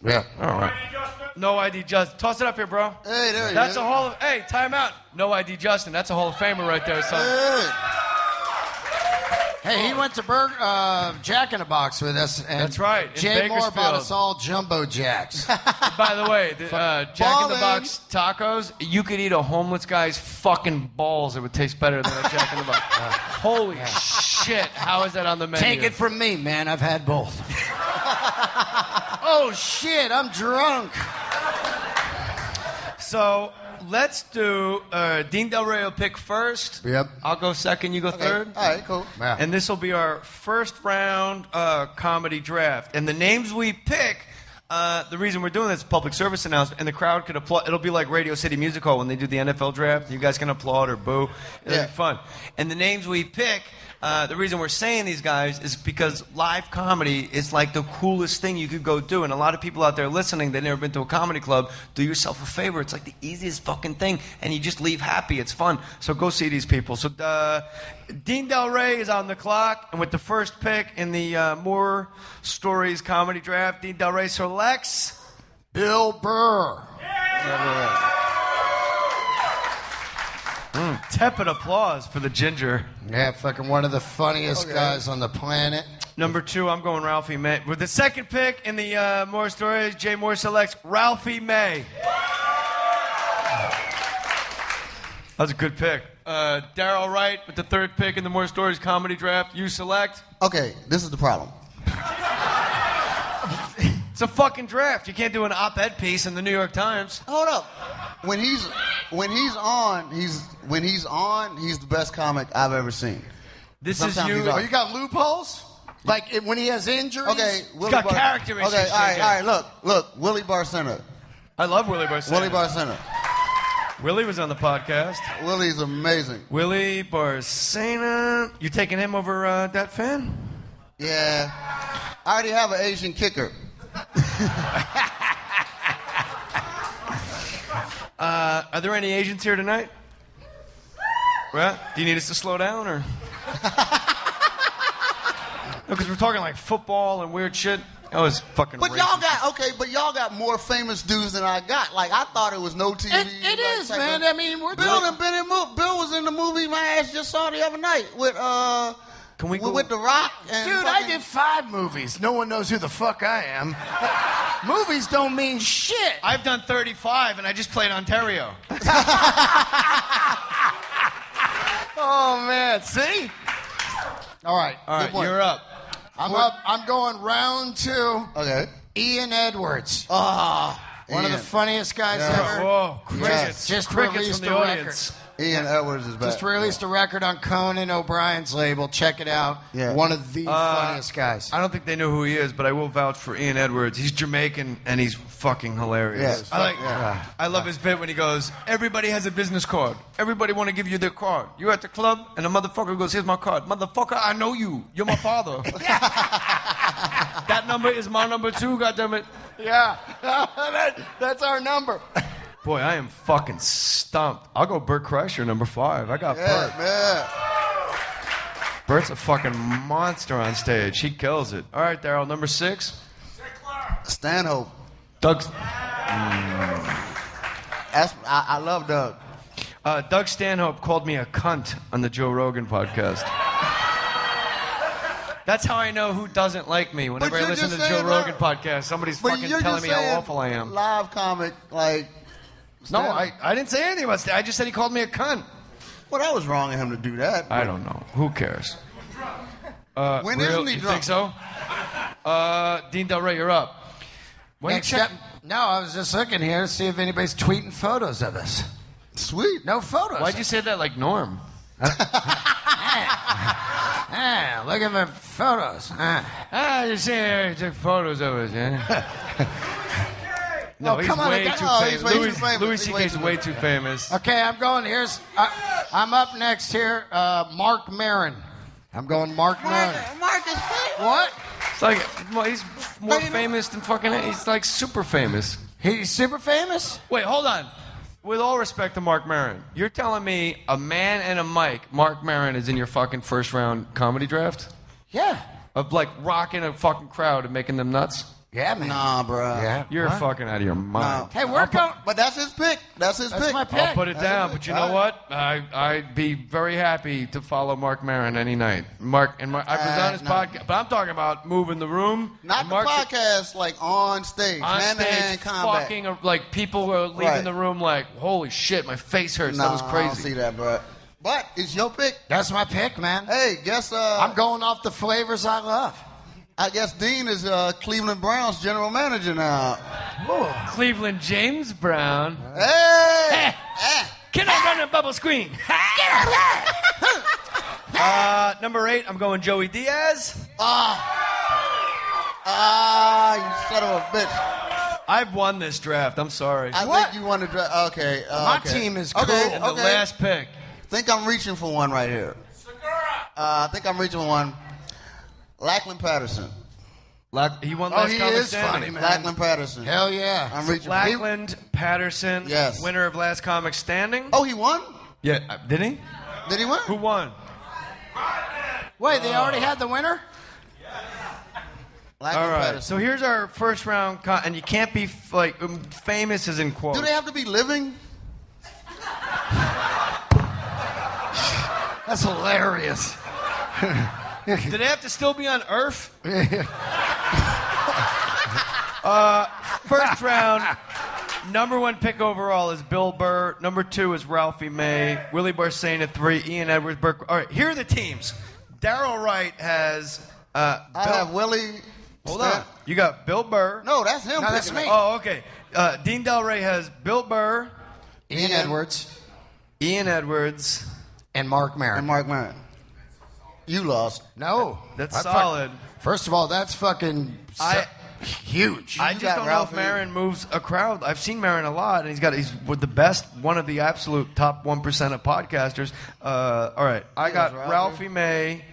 Yeah. All right. No ID Justin. Toss it up here, bro. Hey, there you go. That's a Hall of... Hey, time out. No ID Justin. That's a Hall of Famer right there, son. Hey, he went to Jack in the Box with us. And that's right. Jay Mohr bought us all Jumbo Jacks. By the way, Jack in the Box tacos, you could eat a homeless guy's fucking balls. It would taste better than a Jack in the Box. Holy shit. How is that on the menu? Take it from me, man. I've had both. Oh, shit. I'm drunk. So... let's do Dean Delray will pick first. Yep. I'll go second, you go third. All right, cool. Yeah. And this will be our first round comedy draft. And the names we pick, the reason we're doing this is public service announcement, and the crowd could applaud. It'll be like Radio City Music Hall when they do the NFL draft. You guys can applaud or boo. It'll be fun. And the names we pick, the reason we're saying these guys is because live comedy is like the coolest thing you could go do. And a lot of people out there listening, they've never been to a comedy club. Do yourself a favor. It's like the easiest fucking thing. And you just leave happy. It's fun. So go see these people. So Dean Delray is on the clock. And with the first pick in the Mohr Stories comedy draft, Dean Delray selects Bill Burr. Tepid applause for the ginger. Yeah, fucking one of the funniest guys on the planet. Number 2, I'm going Ralphie May. With the second pick in the Mohr Stories, Jay Mohr selects Ralphie May. That's a good pick. Daryl Wright with the third pick in the Mohr Stories comedy draft. You select. Okay, this is the problem. It's a fucking draft. You can't do an op-ed piece in the New York Times. Hold up. When he's on, he's the best comic I've ever seen. This is you. Oh, you got loopholes? Like when he has injuries? Okay, he's got character issues. Okay, all right. Look, Willie Barcena. I love Willie Barcena. Willie Barcena. Willie was on the podcast. Willie's amazing. Willie Barcena. You taking him over that fan? Yeah. I already have an Asian kicker. Are there any Asians here tonight? Well, do you need us to slow down or? No, because we're talking like football and weird shit. That was fucking. But racist. y'all got more famous dudes than I got. Like I thought it was no TV. It is, man. I mean, we're Bill was in the movie my ass just saw the other night with Can we go? with The Rock. And Dude, I did 5 movies. No one knows who the fuck I am. Movies don't mean shit. I've done 35 and I just played Ontario. Oh man, see? All right, you're up. I'm up. I'm going round 2. Okay. Ian Edwards. One of Ian. the funniest guys ever. Whoa, crickets. Just Crickets released from the a audience. record. Ian Edwards is back. Just released a record on Conan O'Brien's label. Check it out. Yeah. One of the funniest guys. I don't think they know who he is, but I will vouch for Ian Edwards. He's Jamaican and he's fucking hilarious. Yes. I love his bit when he goes, everybody has a business card. Everybody want to give you their card. You're at the club and a motherfucker goes, here's my card. Motherfucker, I know you. You're my father. That number is my number too, goddammit. Yeah. That's our number. Boy, I am fucking stumped. I'll go Bert Kreischer, number 5. I got Bert. Yeah. Bert's a fucking monster on stage. He kills it. All right, Daryl, number 6. Stanhope. Doug. I love Doug. Doug Stanhope called me a cunt on the Joe Rogan podcast. That's how I know who doesn't like me. Whenever I listen to the Joe Rogan podcast, somebody's fucking telling me how awful I am. Live comic, like... No, I didn't say anything about that. I just said he called me a cunt. Well, that was wrong of him to do that. I don't know. Who cares? When isn't he you drunk? think so? Dean Delray, you're up. When you check... No, I was just looking here to see if anybody's tweeting photos of us. Sweet. No photos. Why'd you say that like Norm? Look at my photos. You see there, he took photos of us, yeah? No, he's come on, way too famous. Louis C.K.'s way too famous. Okay, I'm going. I'm up next here. Mark Maron. I'm going Mark Maron. Mark is famous. What? It's like, well, he's more famous than fucking... He's like super famous. He's super famous? Wait, hold on. With all respect to Mark Maron, you're telling me a man and a mic, Mark Maron, is in your fucking first round comedy draft? Yeah. Of like rocking a fucking crowd and making them nuts? Yeah, man. Nah, bro. Yeah. You're fucking out of your mind. Hey, we're going. But that's his pick. That's my pick. I'll put it down, but you know what? I'd be very happy to follow Mark Maron any night. I was on his podcast, but I'm talking about moving the room. Not the podcast, like on stage. On hand-to-hand stage, combat. fucking, like people who are leaving the room like, holy shit, my face hurts. That was crazy. I don't see that, bro. But it's your pick. That's my pick, man. Hey, guess I'm going off the flavors I love. I guess Dean is Cleveland Browns general manager now. Ooh. Cleveland James Brown. Hey! Can I run a bubble screen? Number 8, I'm going Joey Diaz. You son of a bitch. I've won this draft. I'm sorry. I think you won the draft. Okay. My team is cool. Okay, And the last pick. Think I'm reaching for one right here. I think I'm reaching for one. Lackland Patterson. He won last he comic is standing. funny, man. Lackland Patterson. Hell yeah. I'm reaching Lackland Patterson, Yes. winner of last comic standing. Oh, he won? Yeah, did he? Did he win? Who won? Wait, they already had the winner? Lackland All right, Patterson. so here's our first round, and you can't be famous as in quotes. Do they have to be living? That's hilarious. Do they have to still be on Earth? First round, number 1 pick overall is Bill Burr. Number 2 is Ralphie May. Willie Barcena 3. Ian Edwards. Burke. All right, here are the teams. Daryl Wright has. I have Willie. Hold on. You got Bill Burr. No, that's him. No, that's me. Oh, okay. Dean Delray has Bill Burr. Ian Edwards. Ian Edwards. And Mark Maron. You lost. No. That's solid. First of all, that's fucking huge. I just don't know if Maron moves a crowd. I've seen Maron a lot, and he's with the best, one of the absolute top 1% of podcasters. All right. I got Ralphie May.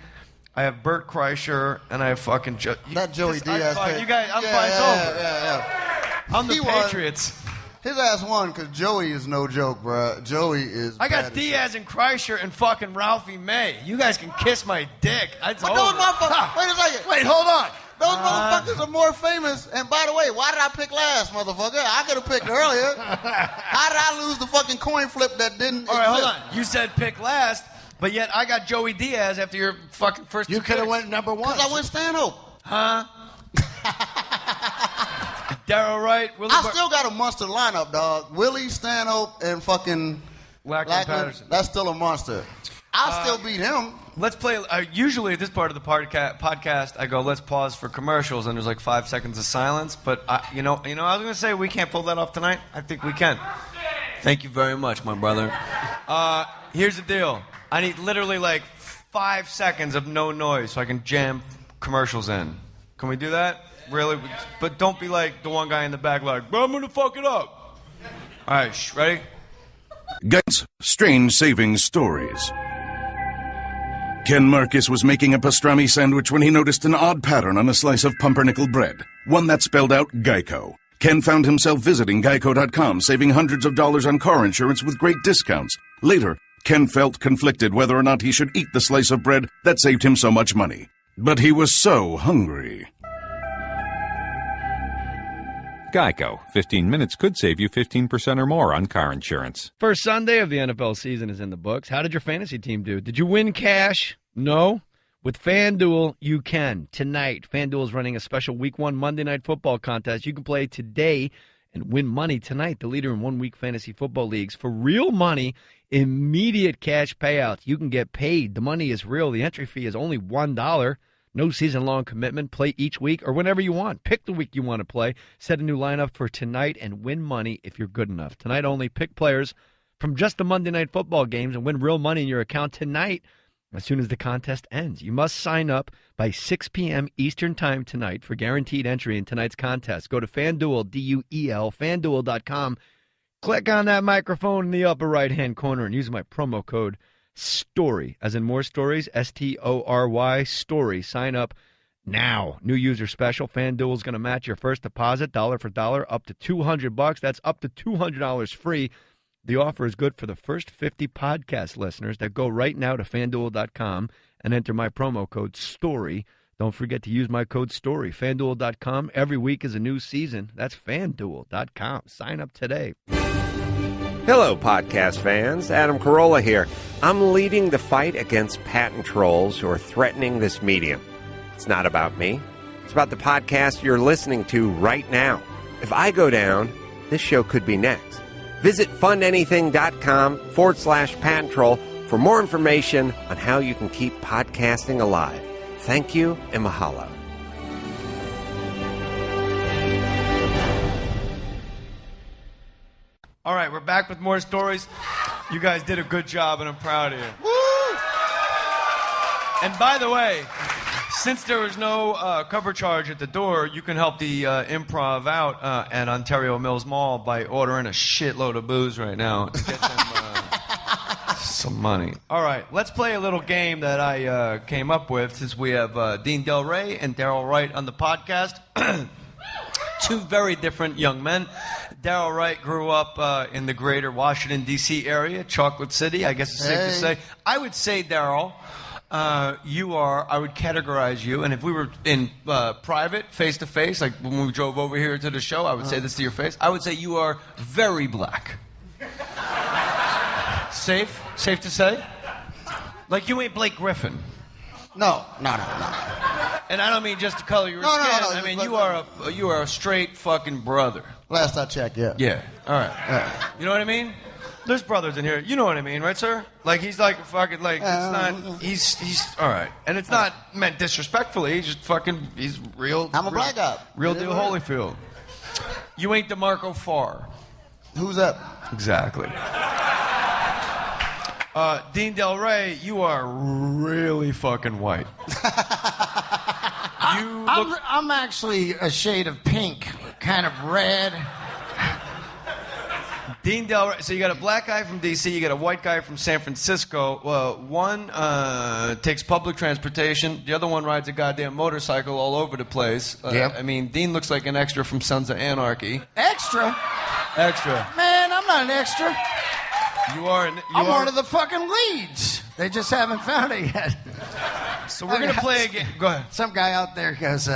I have Bert Kreischer, and I have fucking that Joey Diaz. You guys, I'm fine. It's over. Yeah. I'm the Patriots. His ass won because Joey is no joke, bro. Joey is. I got Diaz and Kreischer and fucking Ralphie May. You guys can kiss my dick. It's but over. those motherfuckers. Wait a second. Wait, hold on. Those motherfuckers are more famous. And by the way, why did I pick last, motherfucker? I could have picked earlier. How did I lose the fucking coin flip that didn't All right, exist? hold on. You said pick last, but yet I got Joey Diaz after your fucking first You two could have picks. went number 1. Because I went Stanhope. Huh? Daryl Wright. I still got a monster lineup, dog. Willie, Stanhope, and fucking Lackland Patterson. That's still a monster. I'll still beat him. Let's play. Usually at this part of the podcast, I go, let's pause for commercials, and there's like 5 seconds of silence. But I was going to say we can't pull that off tonight. I think we can. Thank you very much, my brother. Here's the deal. I need literally like 5 seconds of no noise so I can jam commercials in. Can we do that? Really? But don't be like the one guy in the back like, I'm going to fuck it up. All right, ready? Guys, strange savings stories. Ken Marcus was making a pastrami sandwich when he noticed an odd pattern on a slice of pumpernickel bread, one that spelled out Geico. Ken found himself visiting Geico.com, saving hundreds of dollars on car insurance with great discounts. Later, Ken felt conflicted whether or not he should eat the slice of bread that saved him so much money. But he was so hungry. Geico. 15 minutes could save you 15% or more on car insurance. First Sunday of the NFL season is in the books. How did your fantasy team do? Did you win cash? No? With FanDuel, you can. Tonight, FanDuel is running a special Week 1 Monday Night Football contest. You can play today and win money tonight, the leader in one-week fantasy football leagues. For real money, immediate cash payouts. You can get paid. The money is real. The entry fee is only $1. No season-long commitment. Play each week or whenever you want. Pick the week you want to play. Set a new lineup for tonight and win money if you're good enough. Tonight only, pick players from just the Monday Night Football games and win real money in your account tonight as soon as the contest ends. You must sign up by 6 p.m. Eastern Time tonight for guaranteed entry in tonight's contest. Go to FanDuel, D-U-E-L, FanDuel.com. Click on that microphone in the upper right-hand corner and use my promo code STORY, as in more stories, S-T-O-R-Y, STORY. Sign up now. New user special. FanDuel is going to match your first deposit, dollar for dollar, up to $200. That's up to $200 free. The offer is good for the first 50 podcast listeners that go right now to FanDuel.com and enter my promo code STORY. Don't forget to use my code STORY. FanDuel.com. Every week is a new season. That's FanDuel.com. Sign up today. Hello, podcast fans. Adam Carolla here. I'm leading the fight against patent trolls who are threatening this medium. It's not about me. It's about the podcast you're listening to right now. If I go down, this show could be next. Visit fundanything.com/patent troll for more information on how you can keep podcasting alive. Thank you and mahalo. All right, we're back with more stories. You guys did a good job, and I'm proud of you. Woo! And by the way, since there was no cover charge at the door, you can help the improv out at Ontario Mills Mall by ordering a shitload of booze right now and get them some money. All right, let's play a little game that I came up with since we have Dean Delray and Daryl Wright on the podcast. Two very different young men. Daryl Wright grew up in the greater Washington, D.C. area, Chocolate City, I guess it's safe to say. I would say, Daryl, I would categorize you, and if we were in private, face-to-face, like when we drove over here to the show, I would say this to your face. I would say you are very black. Safe to say? Like you ain't Blake Griffin. No. And I don't mean just the color of your No, skin. no. I mean, you are a straight fucking brother. Last I checked, yeah. Yeah. All right. You know what I mean? There's brothers in here. You know what I mean, right, sir? Like, he's like fucking, like, it's not, he's, all right. And it's not meant disrespectfully. He's just fucking, he's real. I'm a black guy. Real deal Holyfield. You ain't DeMarco Farr. Who's that? Exactly. Dean Delray, you are really fucking white. I'm actually a shade of pink, kind of red. Dean Delray. So you got a black guy from D.C., you got a white guy from San Francisco. One takes public transportation. The other one rides a goddamn motorcycle all over the place. Yep. I mean, Dean looks like an extra from Sons of Anarchy. Extra? Extra. Man, I'm not an extra. I'm one of the fucking leads. They just haven't found it yet. So we're going to play again. Go ahead. Some guy out there goes,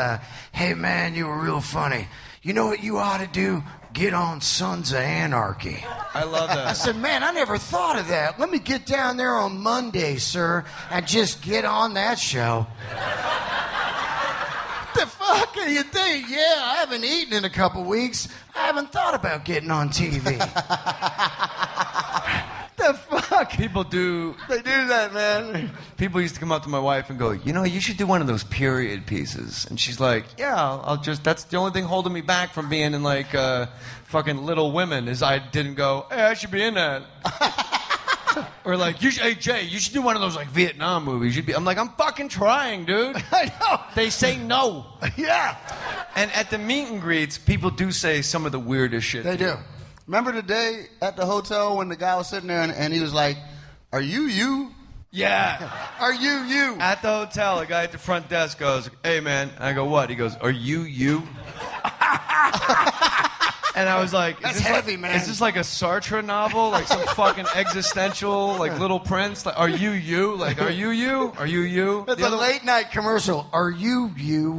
hey, man, you were real funny. You know what you ought to do? Get on Sons of Anarchy. I love that. I said, man, I never thought of that. Let me get down there on Monday, sir, and just get on that show. The fuck do you think? Yeah, I haven't eaten in a couple weeks. I haven't thought about getting on TV. The fuck? People do. They do that, man. People used to come up to my wife and go, you know, you should do one of those period pieces. And she's like, yeah, I'll just, that's the only thing holding me back from being in like fucking Little Women is I didn't go, hey, I should be in that. Or like, hey, Jay, you should do one of those like Vietnam movies. I'm like, I'm fucking trying, dude. I know. They say no. Yeah. And at the meet and greets, people do say some of the weirdest shit. They do. Remember the day at the hotel when the guy was sitting there and he was like, are you? Yeah. Are you? At the hotel, a guy at the front desk goes, hey, man. I go, what? He goes, are you? And I was like, that's heavy, man. Is this like a Sartre novel? Like some fucking existential, like Little Prince? Like, are you? Like, are you? Are you? It's a late night commercial. Are you?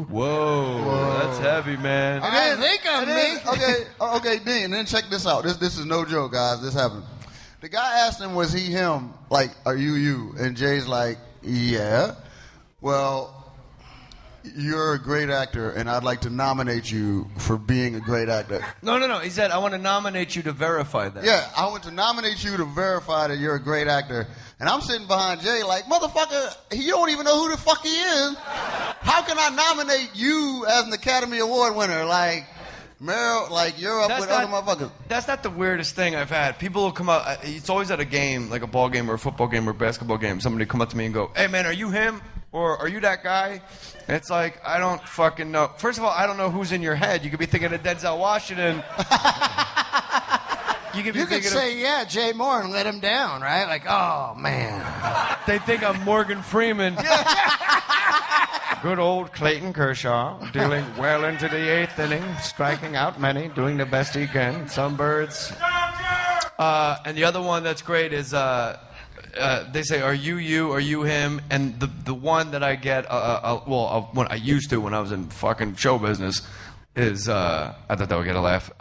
Whoa. That's heavy, man. I think I'm me. Okay, Dean, and then check this out. This is no joke, guys. This happened. The guy asked him, was he him? Like, are you? And Jay's like, yeah. Well, you're a great actor, and I'd like to nominate you for being a great actor. No. He said, I want to nominate you to verify that. Yeah, I want to nominate you to verify that you're a great actor. And I'm sitting behind Jay like, motherfucker, you don't even know who the fuck he is. How can I nominate you as an Academy Award winner? Like, Meryl, like, you're up with other motherfuckers. That's not the weirdest thing I've had. People will come up, it's always at a game, like a ball game or a football game or a basketball game. Somebody come up to me and go, hey, man, are you him? Or are you that guy? And it's like, I don't fucking know. First of all, I don't know who's in your head. You could be thinking of Denzel Washington. You could say, yeah, Jay Mohr, and let him down, right? Like, oh, man. They think I'm Morgan Freeman. Good old Clayton Kershaw, dealing well into the 8th inning, striking out many, doing the best he can. Some birds. And the other one that's great is... they say, are you? Are you him? And the one that I get, when I used to when I was in fucking show business, is I thought that would get a laugh.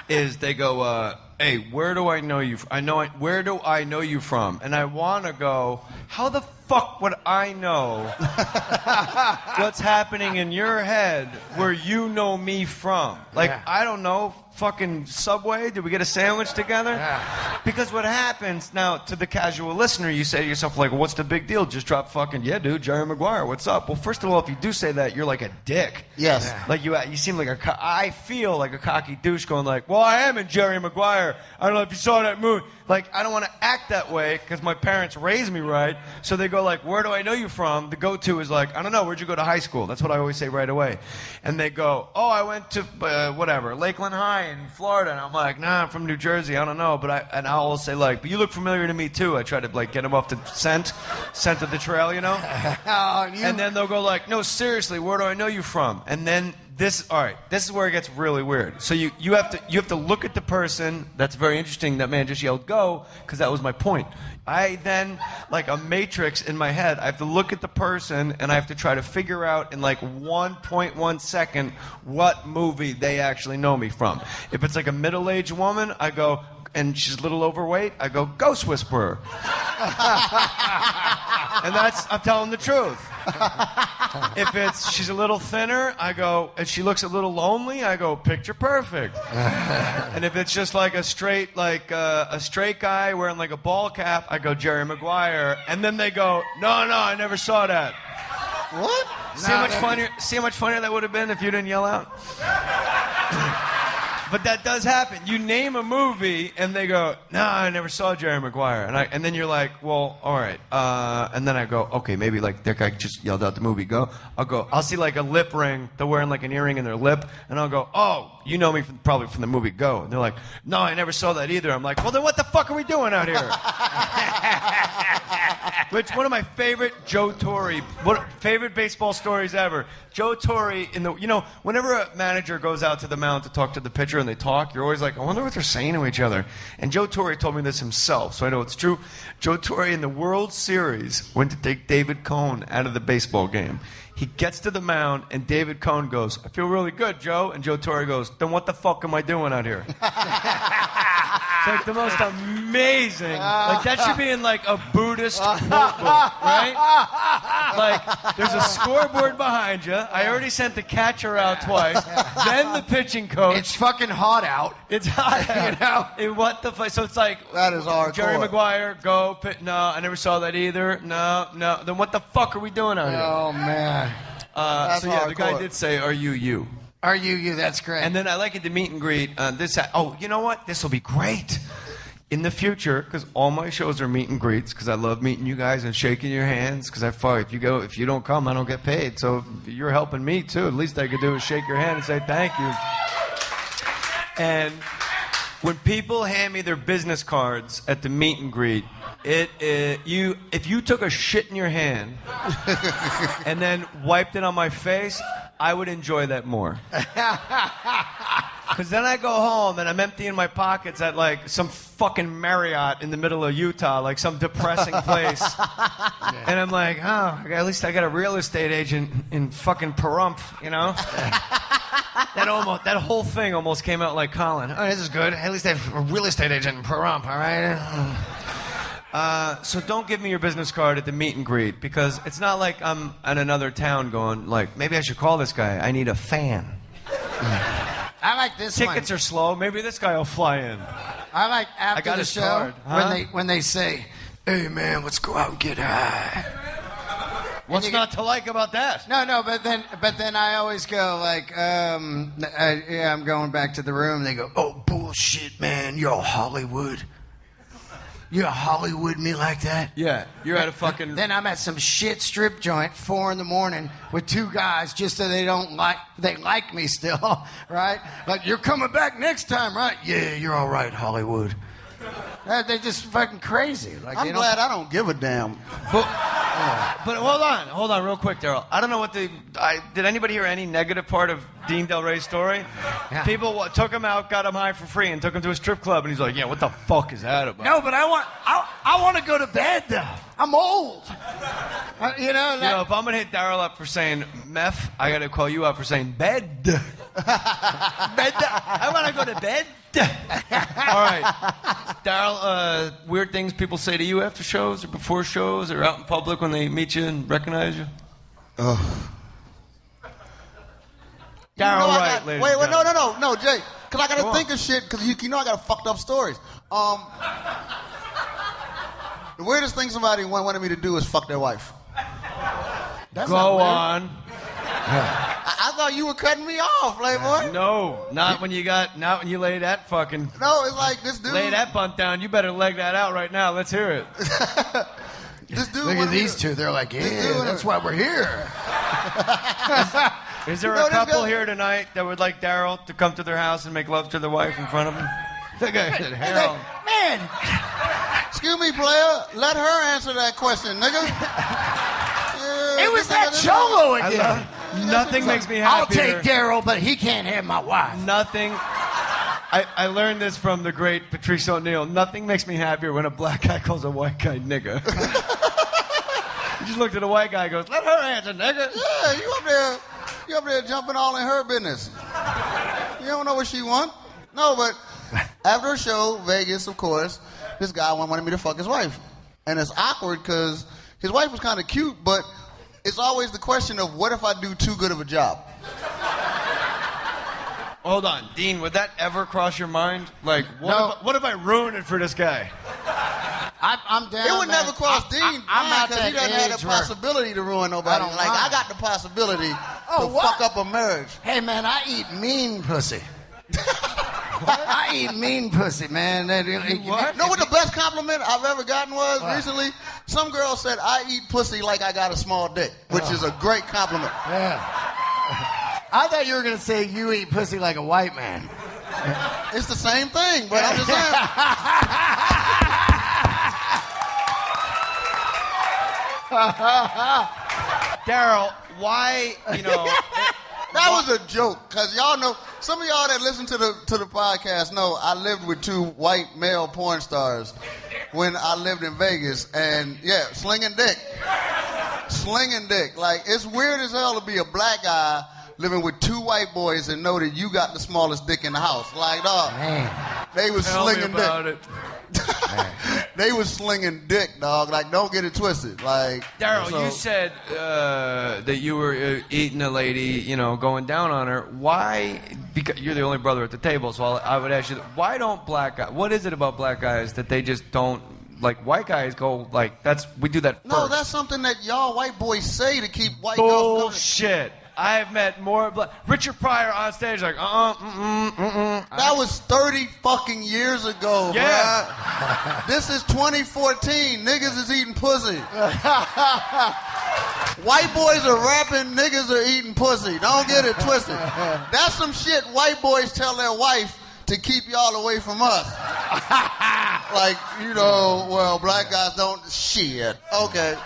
Is they go, hey, where do I know you? Where do I know you from? And I want to go, how the fuck would I know what's happening in your head where you know me from? Like, yeah. I don't know. Fucking Subway? Did we get a sandwich together? Yeah. Because what happens now to the casual listener, you say to yourself, like, well, what's the big deal? Just drop fucking, yeah, dude, Jerry Maguire, what's up? Well, first of all, if you do say that, you're like a dick. Yes. Yeah. Like, you seem like I feel like a cocky douche going like, well, I am in Jerry Maguire. I don't know if you saw that movie. Like, I don't want to act that way because my parents raised me right. So they go like, where do I know you from? The go-to is like, I don't know, where'd you go to high school? That's what I always say right away. And they go, oh, I went to, whatever, Lakeland High in Florida. And I'm like, nah, I'm from New Jersey. I don't know. But I'll always say like, but you look familiar to me too. I try to like get them off the scent of the trail, you know? And then they'll go like, no, seriously, where do I know you from? And then this is where it gets really weird. So you have to look at the person. That's very interesting. That man just yelled go, because that was my point. I then, like a matrix in my head, I have to look at the person and I have to try to figure out in like 1.1 second what movie they actually know me from. If it's like a middle-aged woman, I go, and she's a little overweight, I go, Ghost Whisperer. And I'm telling the truth. If she's a little thinner, I go, and she looks a little lonely, I go, picture perfect. And if it's just like a straight guy wearing like a ball cap, I go, Jerry Maguire. And then they go, no, I never saw that. What? See how much funnier that would have been if you didn't yell out? But that does happen. You name a movie, and they go, no, I never saw Jerry Maguire. And then you're like, well, all right. And then I go, okay, maybe like that guy just yelled out the movie. I'll see like a lip ring. They're wearing like an earring in their lip. And I'll go, oh, you know me probably from the movie Go. And they're like, no, I never saw that either. I'm like, well, then what the fuck are we doing out here? Which one of my favorite favorite baseball stories ever. Joe Torre whenever a manager goes out to the mound to talk to the pitcher and they talk, you're always like, I wonder what they're saying to each other. And Joe Torre told me this himself, so I know it's true. Joe Torre in the World Series went to take David Cohn out of the baseball game. He gets to the mound, and David Cohn goes, I feel really good, Joe. And Joe Torre goes, then what the fuck am I doing out here? It's like the most amazing. Like, that should be in, like, a Buddhist quote book, right? Like, there's a scoreboard behind you. I already sent the catcher out twice. Then the pitching coach. It's fucking hot out. It's hot, What the fuck? So it's like, that is hardcore. Jerry Maguire, go. No, I never saw that either. No. Then what the fuck are we doing out here? Oh, man. The guy did say, are you? Are you? That's great. And then I like it, the meet and greet. You know what? This will be great. In the future, because all my shows are meet and greets, because I love meeting you guys and shaking your hands, because if you don't come, I don't get paid. So if you're helping me, too. At least I could do is shake your hand and say thank you. And when people hand me their business cards at the meet and greet, if you took a shit in your hand and then wiped it on my face, I would enjoy that more. Because then I go home and I'm emptying my pockets at like some fucking Marriott in the middle of Utah, like some depressing place. Yeah. And I'm like, at least I got a real estate agent in fucking Pahrump, you know? That whole thing almost came out like Colin. Oh, this is good. At least I have a real estate agent in Pahrump, all right? So don't give me your business card at the meet and greet, because it's not like I'm in another town going, like, maybe I should call this guy. I need a fan. I like this Tickets are slow. Maybe this guy will fly in. I like after I got the his show card. Huh? when they say, hey, man, let's go out and get high. What's not to like about that? No, but then I always go like, I'm going back to the room. They go, oh, bullshit, man, you're all Hollywood. You Hollywood me like that? Yeah, you're at a fucking... Then I'm at some shit strip joint, 4 a.m, with two guys, just so they like me still, right? Like, you're coming back next time, right? Yeah, you're all right, Hollywood. They're just fucking crazy. Like, I'm glad I don't give a damn. But hold on, real quick, Daryl. I don't know what did anybody hear any negative part of Dean Delray's story? Yeah. People took him out, got him high for free, and took him to a strip club, and he's like, yeah, what the fuck is that about? No, but I want to go to bed, though. I'm old. If I'm going to hit Daryl up for saying meth, I got to call you up for saying bed. Bed. I want to go to bed. All right. Daryl, weird things people say to you after shows or before shows or out in public when they meet you and recognize you? Daryl Wright, ladies. Wait, no, Jay. Because I got to think of shit, because you know I got fucked up stories. The weirdest thing somebody wanted me to do is fuck their wife. Go on. I thought you were cutting me off, Playboy. No, not when you lay that fucking... No, it's like this dude... Lay that bunt down. You better leg that out right now. Let's hear it. This dude... Look at these two. They're like, yeah, that's why we're here. Is there a couple here tonight that would like Daryl to come to their house and make love to their wife in front of them? That guy said, Harold. Man! Excuse me, player. Let her answer that question, nigga. It was that Cholo again. Nothing makes me happier. I'll take Daryl, but he can't have my wife. Nothing. I learned this from the great Patrice O'Neill. Nothing makes me happier when a black guy calls a white guy nigga. He just looked at a white guy and goes, let her answer, nigga. Yeah, you up there jumping all in her business. You don't know what she want. No, but after a show, Vegas, of course, this guy wanted me to fuck his wife. And it's awkward because his wife was kind of cute, but it's always the question of what if I do too good of a job? Hold on, Dean, would that ever cross your mind? Like, what if I ruin it for this guy? I'm down. It would never cross Dean's mind because he doesn't have the possibility to ruin nobody. I got the possibility to fuck up a marriage. Hey, man, I eat mean pussy. I eat mean pussy, man. What? Know what the best compliment I've ever gotten was recently? Some girl said, I eat pussy like I got a small dick, which is a great compliment. Yeah. I thought you were going to say you eat pussy like a white man. It's the same thing, but I'm just saying. Daryl, why, That was a joke, because y'all know, some of y'all that listen to the podcast know I lived with 2 white male porn stars when I lived in Vegas, and yeah, slinging dick. Slinging dick. Like, it's weird as hell to be a black guy living with 2 white boys and know that you got the smallest dick in the house. Like, dog, they was slinging dick. They was slinging dick, dog. Like, don't get it twisted. Like, Daryl, you said that you were eating a lady, going down on her. Why? Because you're the only brother at the table, so I would ask you, why don't black guys? What is it about black guys that they just don't? Like, white guys go, like, we do that first. No, that's something that y'all white boys say to keep white girls coming. Bullshit. I have met more Richard Pryor on stage, like, That was 30 fucking years ago, yeah. Bruh. This is 2014. Niggas is eating pussy. White boys are rapping, niggas are eating pussy. Don't get it twisted. That's some shit white boys tell their wife to keep y'all away from us. Like, well, black guys don't. Shit. Okay.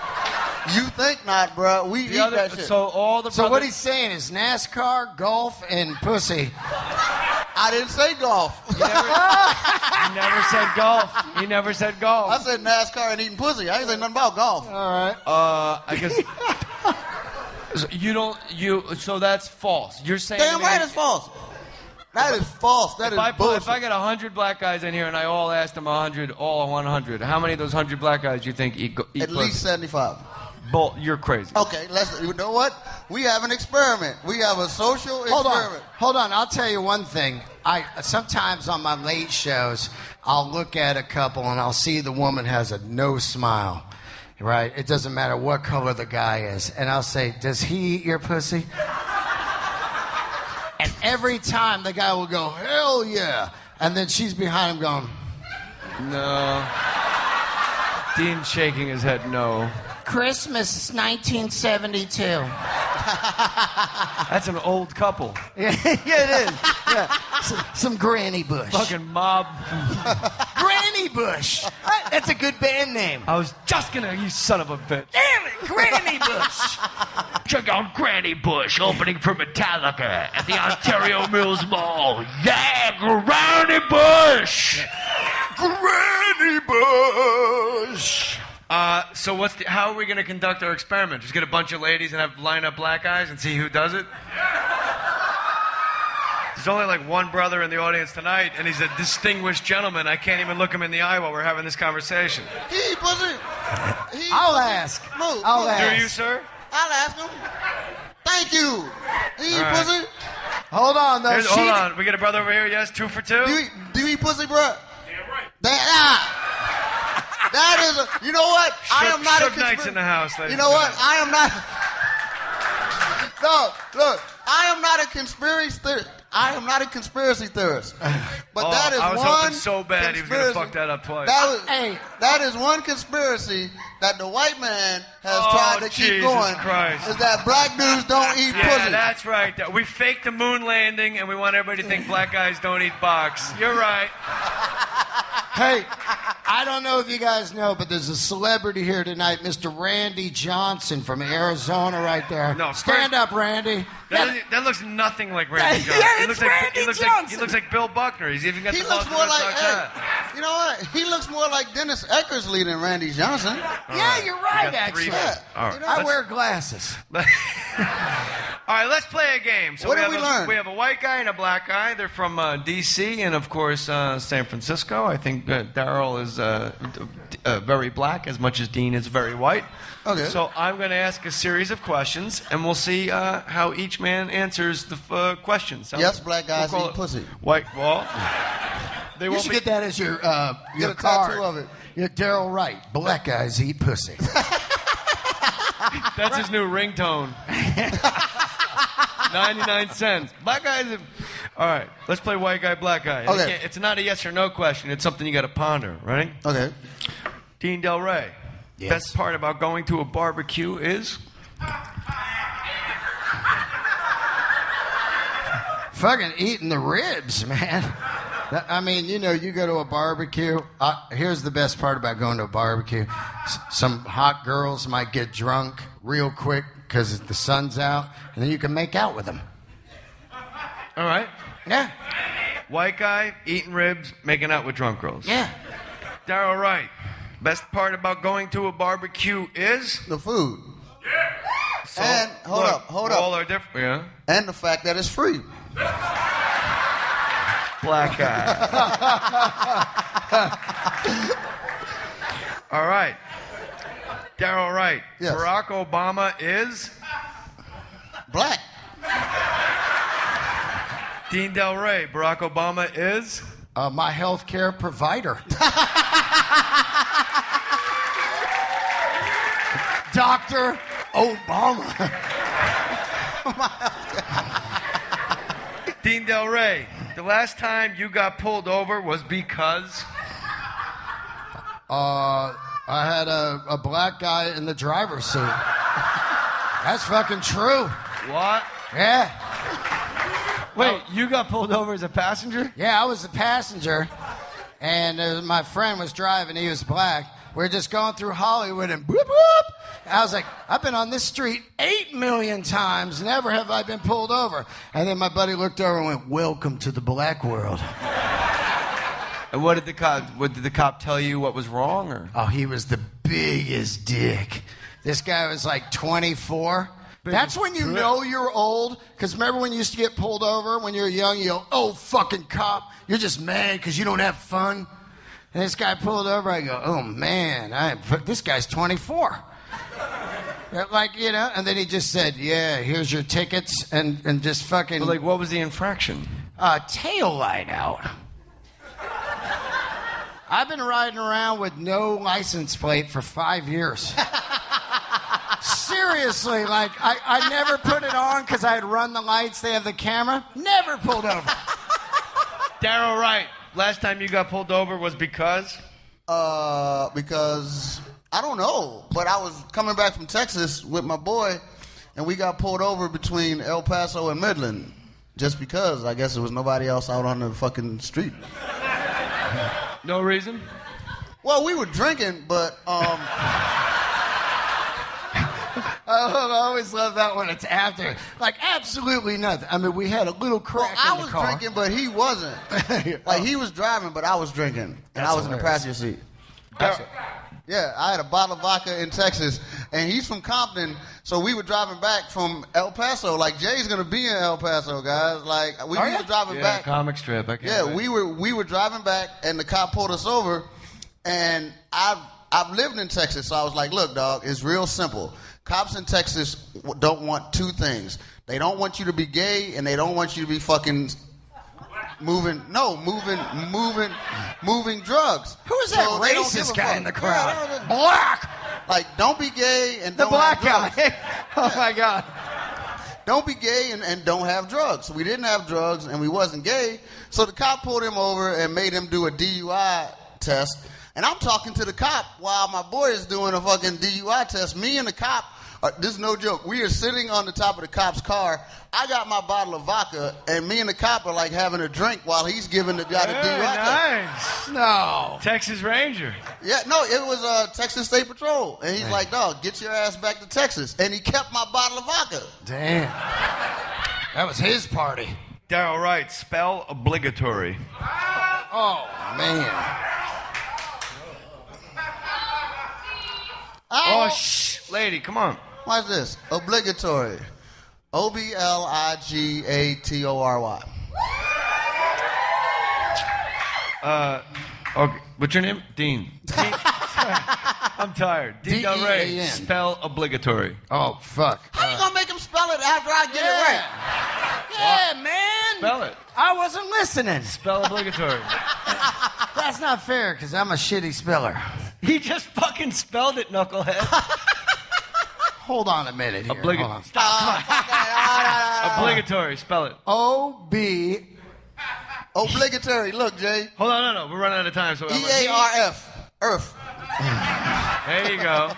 You think not, bro. We eat that shit. So what he's saying is NASCAR, golf, and pussy. I didn't say golf. You never said golf. You never said golf. I said NASCAR and eating pussy. I ain't say nothing about golf. All right. I guess... So that's false. You're saying... Damn right it's false. That is false. That is bullshit. If I got 100 black guys in here and I all asked them 100, all 100, how many of those 100 black guys do you think eat At least 75. You're crazy. Okay, you know what? We have an experiment. We have a social experiment. Hold on. I'll tell you one thing. Sometimes on my late shows, I'll look at a couple and I'll see the woman has a no smile. Right? It doesn't matter what color the guy is. And I'll say, does he eat your pussy? And every time the guy will go, hell yeah. And then she's behind him going, no. Dean's shaking his head no. Christmas 1972. That's an old couple. Yeah, it is. Yeah. Some Granny Bush. Fucking mob. Granny Bush. That's a good band name. I was just gonna, you son of a bitch. Damn it, Granny Bush. Check out Granny Bush opening for Metallica at the Ontario Mills Mall. Yeah, Granny Bush. Granny Bush. So how are we going to conduct our experiment? Just get a bunch of ladies and line up black guys and see who does it? There's only like one brother in the audience tonight, and he's a distinguished gentleman. I can't even look him in the eye while we're having this conversation. He wasn't. I'll ask. I'll ask. Do you, sir? I'll ask him. Thank you. He eat pussy? Hold on, though. Hold on. We get a brother over here, yes? 2 for 2? Do you eat pussy, bro? Yeah, right. That is you know what? I am not a Knight's in the house. You know what? I am not. No, look. I am not a conspiracy theorist. But that is I was one hoping so bad he was going to fuck that up twice. That is one conspiracy that the white man has tried to keep going. Christ. Is that black dudes don't eat pussy. Yeah, that's right. We faked the moon landing, and we want everybody to think black guys don't eat box. You're right. Hey, I don't know if you guys know, but there's a celebrity here tonight, Mr. Randy Johnson from Arizona right there. No, Stand up, Randy. That looks nothing like Randy Johnson. Yeah, it's Randy Johnson. He looks like Bill Buckner. He's even got the looks more like you know what? He looks more like Dennis Eckersley than Randy Johnson. Yeah, you're right, actually. Yeah. I wear glasses. All right, let's play a game. So What did we learn? We have a white guy and a black guy. They're from D.C. and, of course, San Francisco. I think Daryl is very black, as much as Dean is very white. Okay. So I'm going to ask a series of questions, and we'll see how each man answers the questions. Yes, black guys eat pussy. White, well, they You won't should be... get that as your Get a card. tattoo of it. You're Daryl Wright. Black guys eat pussy. That's his new ringtone. 99 cents. Black guys... All right, let's play white guy, black guy. Okay. It's not a yes or no question. It's something you got to ponder. Ready? Okay. Dean Delray. Yes. Best part about going to a barbecue is? Fucking eating the ribs, man. I mean, you go to a barbecue. Here's the best part about going to a barbecue. Some hot girls might get drunk real quick because the sun's out, and then you can make out with them. All right. Yeah. White guy, eating ribs, making out with drunk girls. Yeah. Daryl Wright. Best part about going to a barbecue is? The food. Yeah. So, And hold up. All are different. Yeah. And the fact that it's free. Black guy. All right. Daryl Wright. Yes. Barack Obama is? Black. Dean Delray. Barack Obama is? My health care provider. Dr. Obama. Dean Delray. The last time you got pulled over was because? I had a black guy in the driver's seat. That's fucking true. What? Yeah. Wait, you got pulled over as a passenger? Yeah, I was the passenger, and my friend was driving. He was black. We were just going through Hollywood, and boop, boop. I was like, I've been on this street 8 million times. Never have I been pulled over. And then my buddy looked over and went, welcome to the black world. And what did the cop tell you what was wrong? Or? Oh, he was the biggest dick. This guy was like 24. That's when you know you're old. Because remember when you used to get pulled over when you were young, you go, oh, fucking cop. You're just mad because you don't have fun. And this guy pulled over. I go, oh, man, this guy's 24. Like, and then he just said, yeah, here's your tickets, and just fucking... But what was the infraction? Tail light out. I've been riding around with no license plate for 5 years. Seriously, I never put it on because I had run the lights. They have the camera. Never pulled over. Daryl Wright, last time you got pulled over was because? Because I don't know, but I was coming back from Texas with my boy, and we got pulled over between El Paso and Midland, just because I guess there was nobody else out on the fucking street. No reason? Well, we were drinking, but I always love that when it's after. Absolutely nothing. I mean, we had a little crack in the car. I was drinking, but he wasn't. He was driving, but I was drinking. And I was in the passenger seat. Yeah, I had a bottle of vodka in Texas, and he's from Compton, so we were driving back from El Paso. Jay's going to be in El Paso, guys. We were driving back. Comic strip. I can't wait. we were driving back, and the cop pulled us over, and I've lived in Texas, so I was like, look, dog, it's real simple. Cops in Texas don't want two things. They don't want you to be gay, and they don't want you to be fucking moving drugs. Who is that racist guy in the crowd? Yeah, black. Don't be gay and the don't black have drugs. guy. Oh my God. Don't be gay and don't have drugs. So we didn't have drugs and we wasn't gay. So the cop pulled him over and made him do a DUI test. And I'm talking to the cop while my boy is doing a fucking DUI test. Me and the cop, this is no joke. We are sitting on the top of the cop's car. I got my bottle of vodka, and me and the cop are having a drink while he's giving the guy the DUI test. Nice. No. Texas Ranger. Yeah, no, it was Texas State Patrol. And he's like, dog, get your ass back to Texas. And he kept my bottle of vodka. Damn. That was his party. Daryl Wright, spell obligatory. Oh, man. Oh, shh. Lady, come on. Watch this. Obligatory. Obligatorry. Okay. What's your name? Dean. I'm tired. Dean Delray. Spell obligatory. Oh, fuck. How you gonna make him spell it after I get it right? Yeah, man. Spell it. I wasn't listening. Spell obligatory. That's not fair, because I'm a shitty speller. He just fucking spelled it, knucklehead. Hold on a minute here. Obligatory. Stop. Come on. Obligatory. Spell it. O-B... Obligatory. Look, Jay. Hold on, no. We're running out of time. So E-A-R-F. Earth. There you go.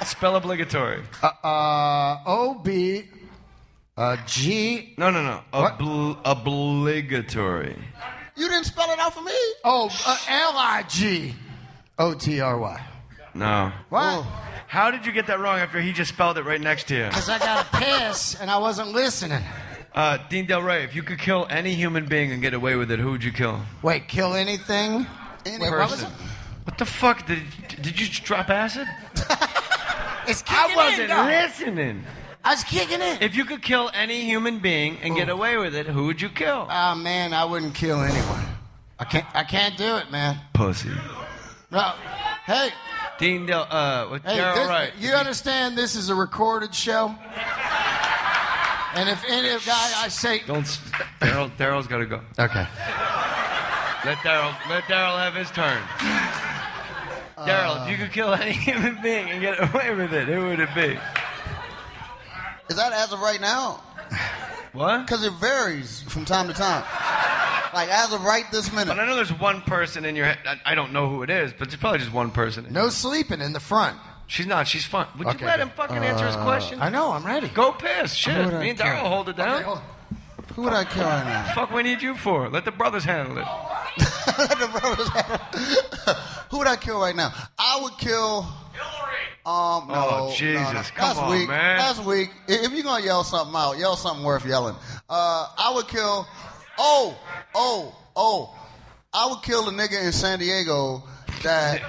Spell obligatory. O-B... G... No. Obligatory. You didn't spell it out for me. Oh, L-I-G-O-T-R-Y. No. What? How did you get that wrong after he just spelled it right next to you? Because I got a piss and I wasn't listening. Dean Delray, if you could kill any human being and get away with it, who would you kill? Wait, kill anything? Any Wait, what was it? What the fuck? Did you just drop acid? It's kicking I wasn't in, listening. I was kicking in. If you could kill any human being and get away with it, who would you kill? Oh, man, I wouldn't kill anyone. I can't do it, man. Pussy. No. Hey. Dean Daryl Wright. You understand this is a recorded show? And if any guy I say... Daryl's got to go. Okay. Let Daryl have his turn. Daryl, if you could kill any human being and get away with it, who would it be? Is that as of right now? What? Because it varies from time to time. Like as of right this minute. But I know there's one person in your head. I don't know who it is, but it's probably just one person. No sleeping in the front. She's not. She's fun. Would you let him fucking answer his question? I know. I'm ready. Go piss. Shit. Me and Daryl will hold it down. Okay, who would I kill right now? Fuck we need you for? Let the brothers handle it. Who would I kill right now? I would kill... No. Oh, Jesus. No. Come on, weak. man. That's weak. If you're going to yell something out, yell something worth yelling. I would kill... I would kill the nigga in San Diego that...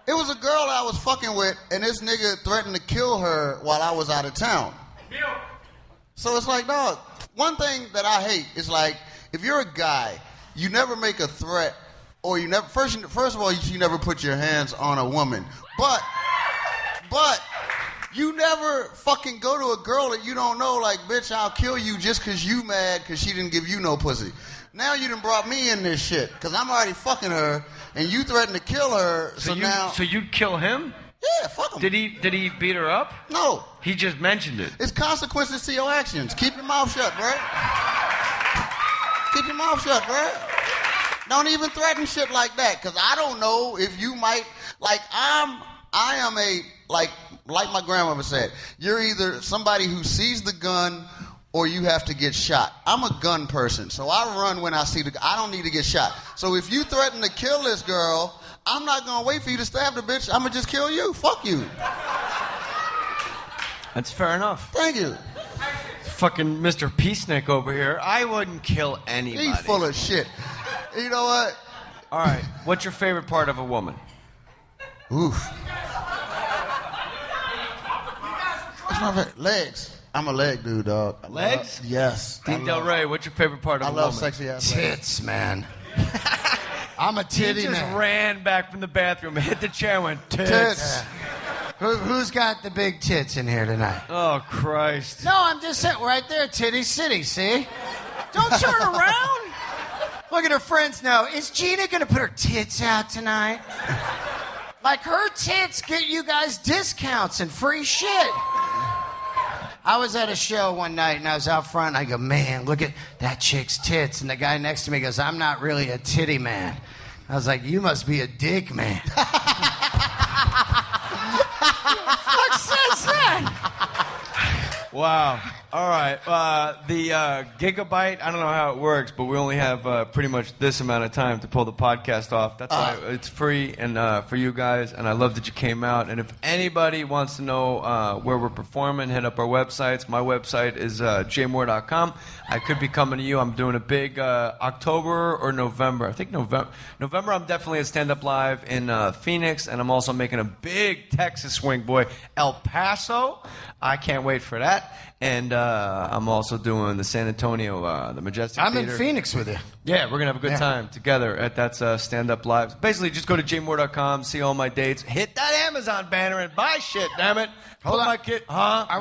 It was a girl I was fucking with, and this nigga threatened to kill her while I was out of town. So it's like, dog, one thing that I hate is like, if you're a guy, you never make a threat, or you never, first of all, you never put your hands on a woman. But you never fucking go to a girl that you don't know, like, bitch, I'll kill you just because you mad because she didn't give you no pussy. Now you done brought me in this shit because I'm already fucking her, and you threatened to kill her. So you'd kill him? Yeah, fuck him. Did he beat her up? No. He just mentioned it. It's consequences to your actions. Keep your mouth shut, bro. Keep your mouth shut, bro. Don't even threaten shit like that, because I don't know if you might, like, I am a, like my grandmother said, you're either somebody who sees the gun or you have to get shot. I'm a gun person, so I run when I see the gun. I don't need to get shot. So if you threaten to kill this girl, I'm not going to wait for you to stab the bitch. I'm going to just kill you. Fuck you. That's fair enough. Thank you. Fucking Mr. Peacenik over here. I wouldn't kill anybody. He's full of shit. You know what? All right. What's your favorite part of a woman? Oof. What's my favorite? Legs. I'm a leg dude, dog. Legs? Yes. Dean Delray, what's your favorite part of a woman? I love sexy ass legs. Tits, man. I'm a titty man. He just ran back from the bathroom, hit the chair, and went, tits. Yeah. Who's got the big tits in here tonight? Oh, Christ. No, I'm just sitting right there, Titty City, see? Don't turn around. Look at her friends now. Is Gina going to put her tits out tonight? Like, her tits get you guys discounts and free shit. I was at a show one night, and I was out front, and I go, man, look at that chick's tits. And the guy next to me goes, I'm not really a titty man. I was like, you must be a dick man. Who the fuck says that? Wow. All right. The gigabyte, I don't know how it works, but we only have pretty much this amount of time to pull the podcast off. That's why it's free and for you guys, and I love that you came out. And if anybody wants to know where we're performing, hit up our websites. My website is jmohr.com. I could be coming to you. I'm doing a big October or November. I think November. November, I'm definitely at Stand Up Live in Phoenix, and I'm also making a big Texas swing, boy, El Paso. I can't wait for that. And I'm also doing the San Antonio, the Majestic I'm Theater. in Phoenix with you. Yeah, we're going to have a good time together at that Stand Up Live. Basically, just go to jmohr.com, see all my dates, hit that Amazon banner, and buy shit, damn it. Hold on. My kid. I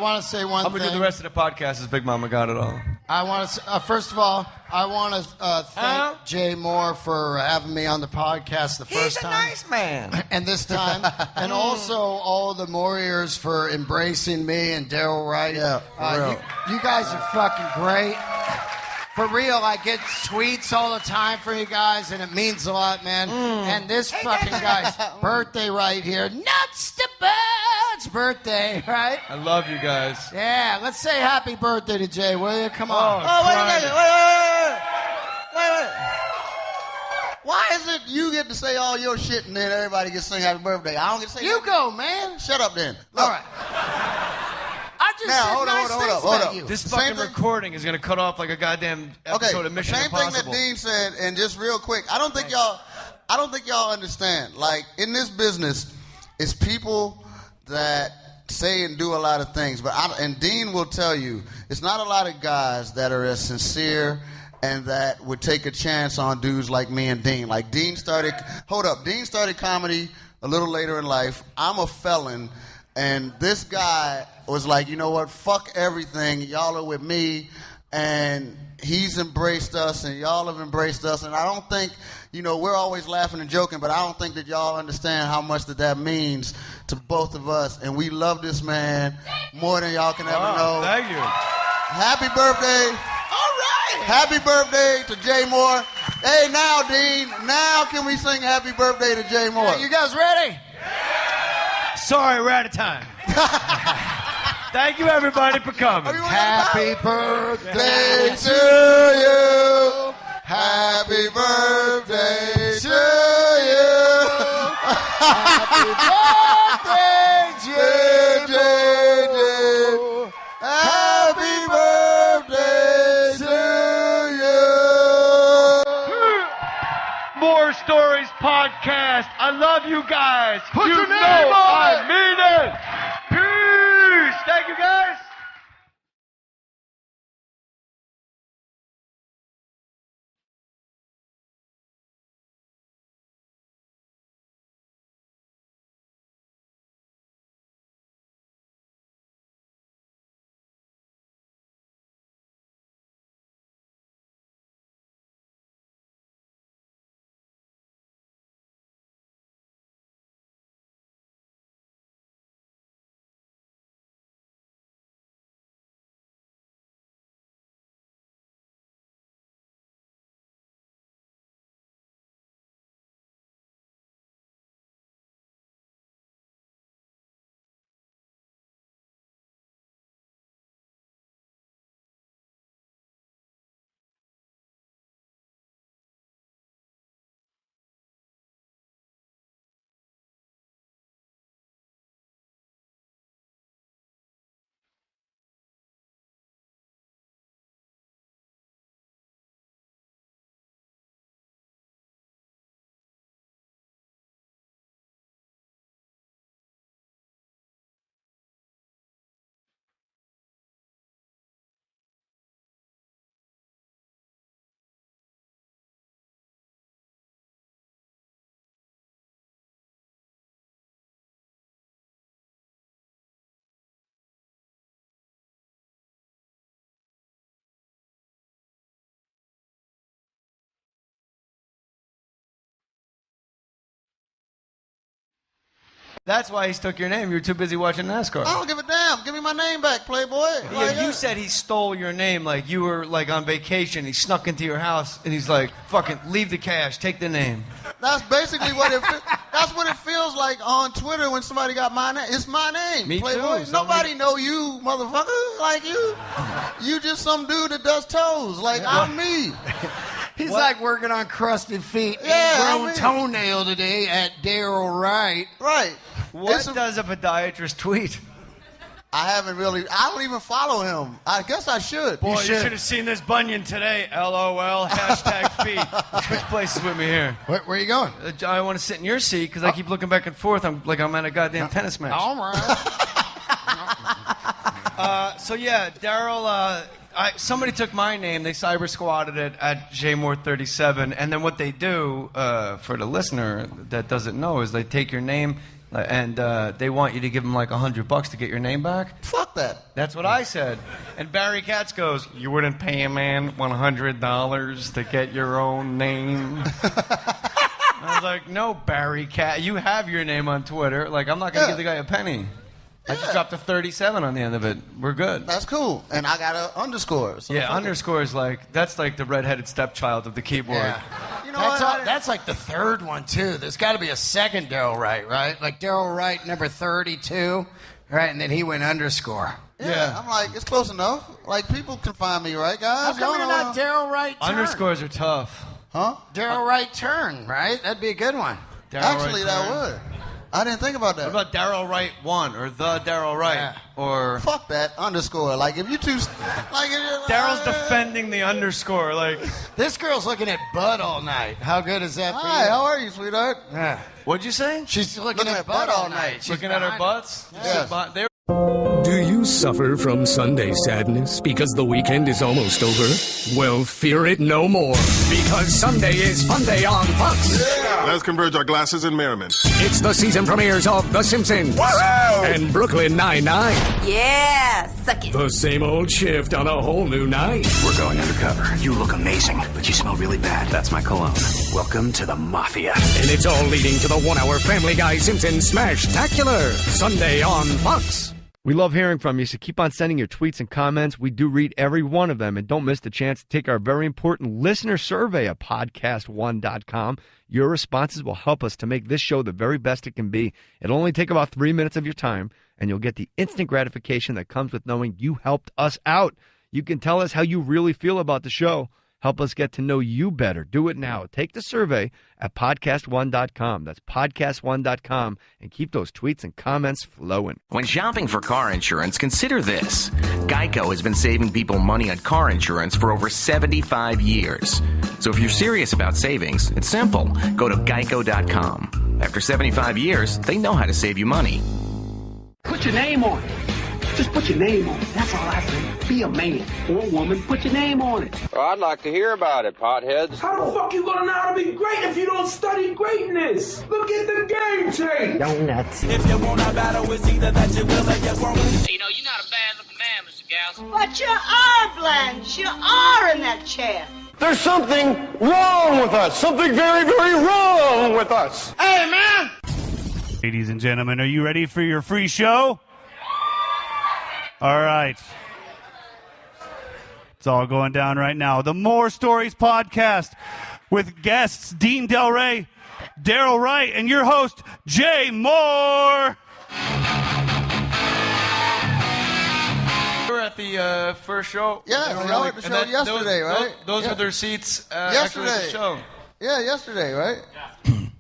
want to say one thing. I'm going to do the rest of the podcast as Big Mama got it all. I want to first of all, I want to thank Jay Mohr for having me on the podcast the first time. He's a nice man. And this time, and also all the Warriors for embracing me and Daryl Wright. Yeah, you guys are fucking great. For real, I get tweets all the time from you guys, and it means a lot, man. And this fucking guy's birthday right here. Nuts to Bird's birthday, right? I love you guys. Yeah, let's say happy birthday to Jay, will you? Come on. Wait a minute. Wait. Why is it you get to say all your shit and then everybody gets to sing happy birthday? I don't get to say You go, man. Shut up then. Look. All right. I just Now, said hold up. you. This fucking recording is going to cut off like a goddamn episode of Mission same Impossible. thing that Dean said, and just real quick, I don't think y'all understand. Like, in this business, it's people that say and do a lot of things, and Dean will tell you, it's not a lot of guys that are as sincere and that would take a chance on dudes like me and Dean. Like, Dean started comedy a little later in life. I'm a felon, and this guy was like, you know what, fuck everything, y'all are with me, and he's embraced us, and y'all have embraced us, and I don't think, we're always laughing and joking, but I don't think that y'all understand how much that means to both of us, and we love this man more than y'all can ever know. Thank you. Happy birthday. All right. Happy birthday to Jay Mohr. Hey, now, Dean, now can we sing happy birthday to Jay Mohr? You guys ready? Sorry, we're out of time. Thank you, everybody, for coming. Happy birthday to you. Happy birthday to you. Happy birthday, Jay. Happy birthday to you. More Stories Podcast. I love you guys. Put you your name know on I it. mean it. Peace. Thank you, guys. That's why he took your name. You were too busy watching NASCAR. I don't give a damn. Give me my name back, Playboy. Yeah, you said he stole your name like you were like on vacation. He snuck into your house and he's like, fucking leave the cash, take the name. That's basically what it That's what it feels like on Twitter when somebody got my name. It's my name. Me Playboy. too. Nobody know you, motherfucker. Like you. You just some dude that does toes. Like I'm me. He's like working on crusted feet. Yeah, grown toenail today at Daryl Wright. Right. What does a podiatrist tweet? I don't even follow him. I guess I should. Boy, you should have seen this bunion today. LOL, #feet. Switch places with me here. Where are you going? I want to sit in your seat because I keep looking back and forth. I'm at a goddamn tennis match. All right. So yeah, Daryl, somebody took my name. They cyber squatted it at JMohr37. And then what they do, for the listener that doesn't know, is they take your name and they want you to give them like $100 to get your name back. Fuck that. That's what I said. And Barry Katz goes, "You wouldn't pay a man $100 to get your own name?" I was like, "No, Barry Katz, you have your name on Twitter. Like, I'm not going to give the guy a penny." I just dropped a 37 on the end of it. We're good. That's cool. And I got an underscore. So yeah, underscore is that's like the redheaded stepchild of the keyboard. Yeah. You know That's like the third one, too. There's got to be a second Daryl Wright, right? Like Daryl Wright, number 32, right? And then he went underscore. Yeah, I'm like, it's close enough. Like, people can find me, right, guys? How come you're not Daryl Wright Turn? Underscores are tough. Huh? Daryl Wright Turn, right? That'd be a good one. Actually, that would. I didn't think about that. What about Daryl Wright 1 or the Daryl Wright? Yeah. Or fuck that underscore. Like if you two, like Daryl's defending the underscore. Like this girl's looking at butt all night. How good is that for Hi, you? how are you, sweetheart? Yeah. What'd you say? She's looking at butt all night. She's looking at her butts. Yeah. Do you suffer from Sunday sadness because the weekend is almost over? Well, fear it no more, because Sunday is fun day on Fox. Yeah. Let's converge our glasses in merriment. It's the season premieres of The Simpsons and Brooklyn Nine-Nine. Yeah, suck it. The same old shift on a whole new night. We're going undercover. You look amazing, but you smell really bad. That's my cologne. Welcome to the Mafia. And it's all leading to the 1 hour Family Guy Simpsons Smash-tacular, Sunday on Fox. We love hearing from you, so keep on sending your tweets and comments. We do read every one of them, and don't miss the chance to take our very important listener survey at podcast1.com. Your responses will help us to make this show the very best it can be. It'll only take about 3 minutes of your time, and you'll get the instant gratification that comes with knowing you helped us out. You can tell us how you really feel about the show. Help us get to know you better. Do it now. Take the survey at podcast1.com. That's podcast1.com, and keep those tweets and comments flowing. When shopping for car insurance, consider this. Geico has been saving people money on car insurance for over 75 years. So if you're serious about savings, it's simple. Go to geico.com. After 75 years, they know how to save you money. Put your name on it. Just put your name on it. That's all I say. Be a man or a woman. Put your name on it. Well, I'd like to hear about it, potheads. How the fuck you gonna know how to be great if you don't study greatness? Look at the game tape. Donuts. If you want to battle, it's either that you will or you won't. You know, you're not a bad-looking man, Mr. Gals. But you are, Blanche. You are in that chair. There's something wrong with us. Something very, very wrong with us. Hey, man. Ladies and gentlemen, are you ready for your free show? All right. It's all going down right now. The Mohr Stories podcast with guests Dean Delray, Daryl Wright, and your host, Jay Mohr. We were at the first show. Yeah, we were at the show yesterday, right? Those were their seats yesterday. At the show. Yeah, yesterday, right?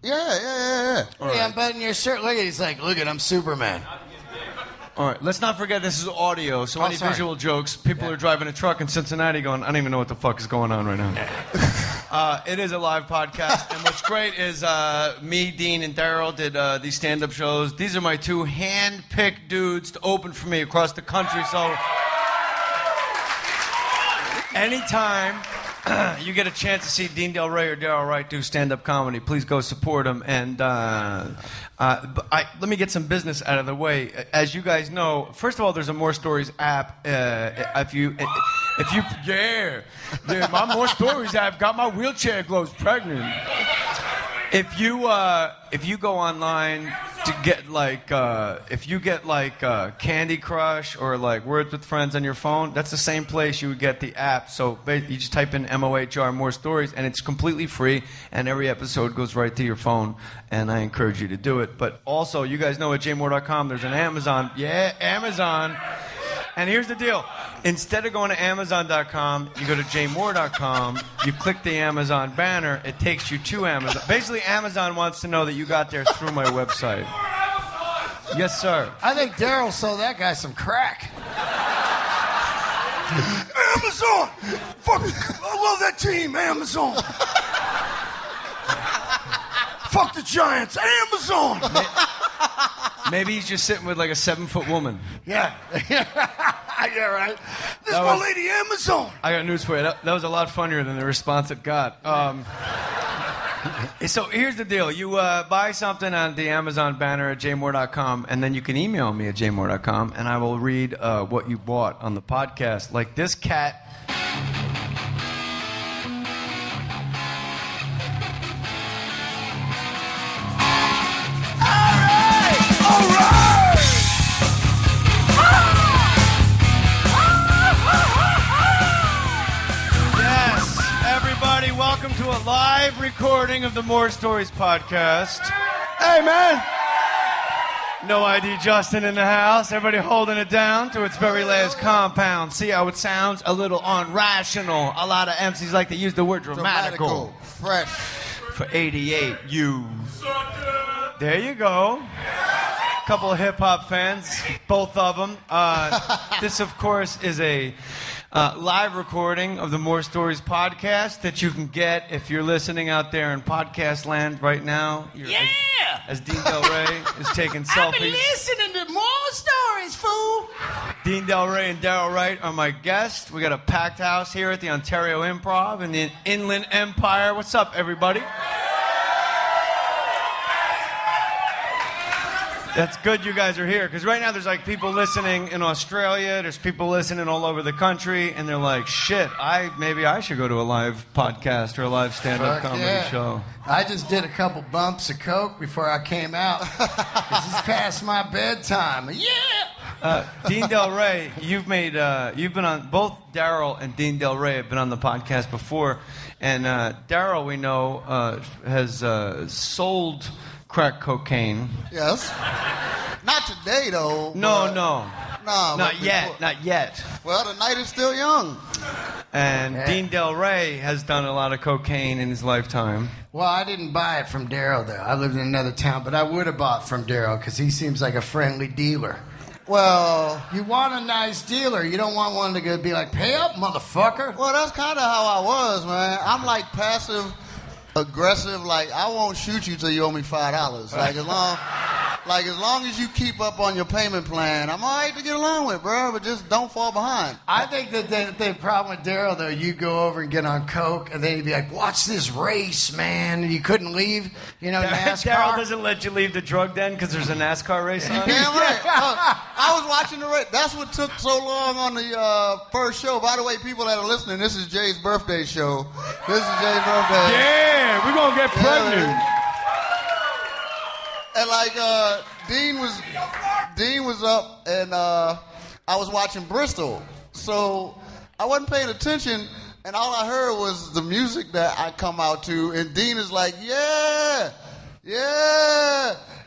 Yeah. Hey, I'm buttoning your shirt. Look at he's like, look at I'm Superman. All right, let's not forget this is audio, so any visual jokes, people are driving a truck in Cincinnati going, I don't even know what the fuck is going on right now. It is a live podcast, and what's great is me, Dean, and Daryl did these stand-up shows. These are my two hand-picked dudes to open for me across the country, so anytime you get a chance to see Dean Delray or Daryl Wright do stand-up comedy, please go support them. And let me get some business out of the way. As you guys know, first of all, there's a Mohr Stories app. My Mohr Stories app got my wheelchair gloves pregnant. If you go online to get like, if you get like Candy Crush or like Words with Friends on your phone, that's the same place you would get the app. So you just type in MOHR More Stories, and it's completely free, and every episode goes right to your phone, and I encourage you to do it. But also, you guys know at jmohr.com, there's an Amazon. Yeah, Amazon. And here's the deal. Instead of going to Amazon.com, you go to jmohr.com, you click the Amazon banner, it takes you to Amazon. Basically, Amazon wants to know that you got there through my website. Yes, sir. I think Daryl sold that guy some crack. Amazon! Fuck, I love that team, Amazon! Fuck the Giants, Amazon! Maybe he's just sitting with like a 7-foot woman. Yeah. Yeah, right. This is my lady Amazon. I got news for you. That was a lot funnier than the response it got. So here's the deal. You buy something on the Amazon banner at jmohr.com, and then you can email me at jmohr.com, and I will read what you bought on the podcast. Like this cat. All right! Yes, everybody, welcome to a live recording of the More Stories podcast. Hey, man! No ID Justin in the house. Everybody holding it down to its very last compound. See how it sounds? A little unrational. A lot of MCs like to use the word dramatical. Fresh. For 88, you. There you go. Couple of hip-hop fans, both of them. This, of course, is a live recording of the More Stories podcast that you can get if you're listening out there in podcast land right now. As Dean Delray is taking selfies. I've been listening to More Stories, fool. Dean Delray and Daryl Wright are my guests. We got a packed house here at the Ontario Improv in the Inland Empire. What's up, everybody? That's good you guys are here, because right now there's like people listening in Australia, there's people listening all over the country, and they're like, shit, maybe I should go to a live podcast or a live stand-up comedy show. I just did a couple bumps of coke before I came out, because it's past my bedtime. Yeah! Dean Delray, you've been on, both Daryl and Dean Delray have been on the podcast before, and Daryl, we know, has sold crack cocaine. Yes. Not today, though. No. Not yet. Not yet. Well, the night is still young. And Dean Delray has done a lot of cocaine in his lifetime. Well, I didn't buy it from Daryl, though. I lived in another town, but I would have bought from Daryl because he seems like a friendly dealer. Well, you want a nice dealer. You don't want one to go be like, pay up, motherfucker. Well, that's kind of how I was, man. I'm like passive aggressive, like I won't shoot you till you owe me $5. Like as long as you keep up on your payment plan, I'm all right to get along with, bro. But just don't fall behind. I think that the problem with Daryl, though, you go over and get on coke, and then he'd be like, "Watch this race, man!" And you couldn't leave, NASCAR. Daryl doesn't let you leave the drug den because there's a NASCAR race on. Damn right. I was watching the race. That's what took so long on the first show. By the way, people that are listening, this is Jay's birthday show. This is Jay's birthday. Yeah, we're gonna get pregnant. And like Dean was up, and I was watching Bristol, so I wasn't paying attention, and all I heard was the music that I come out to, and Dean is like, yeah,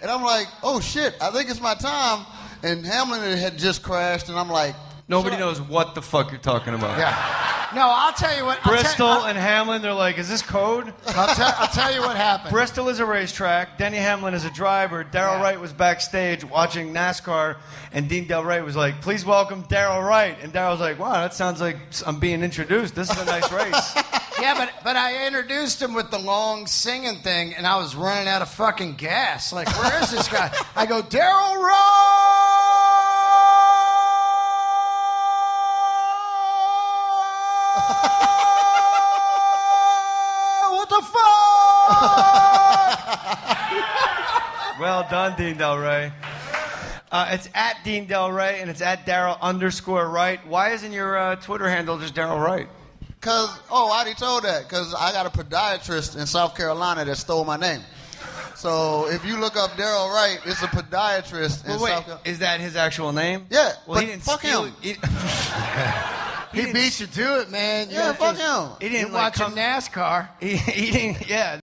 and I'm like, oh shit, I think it's my time, and Hamlin had just crashed, and I'm like, nobody knows what the fuck you're talking about. Yeah. No, I'll tell you what. Bristol and Hamlin, they're like, is this code? I'll tell you what happened. Bristol is a racetrack. Denny Hamlin is a driver. Daryl Wright was backstage watching NASCAR, and Dean Delray was like, please welcome Daryl Wright. And Daryl's like, wow, that sounds like I'm being introduced. This is a nice race. Yeah, but I introduced him with the long singing thing, and I was running out of fucking gas. Like, where is this guy? I go, Daryl Wright! What the fuck? Well done, Dean Delray. It's at Dean Delray, and it's at Daryl_Wright. Why isn't your Twitter handle just Daryl Wright? I already told that. Because I got a podiatrist in South Carolina that stole my name. So if you look up Daryl Wright, it's a podiatrist in Well, wait, South Carolina. is that his actual name? Yeah, Well, but he didn't fuck steal him. He beat you to it, man. Yeah, fuck him. He didn't You're watching NASCAR. He didn't. Yeah.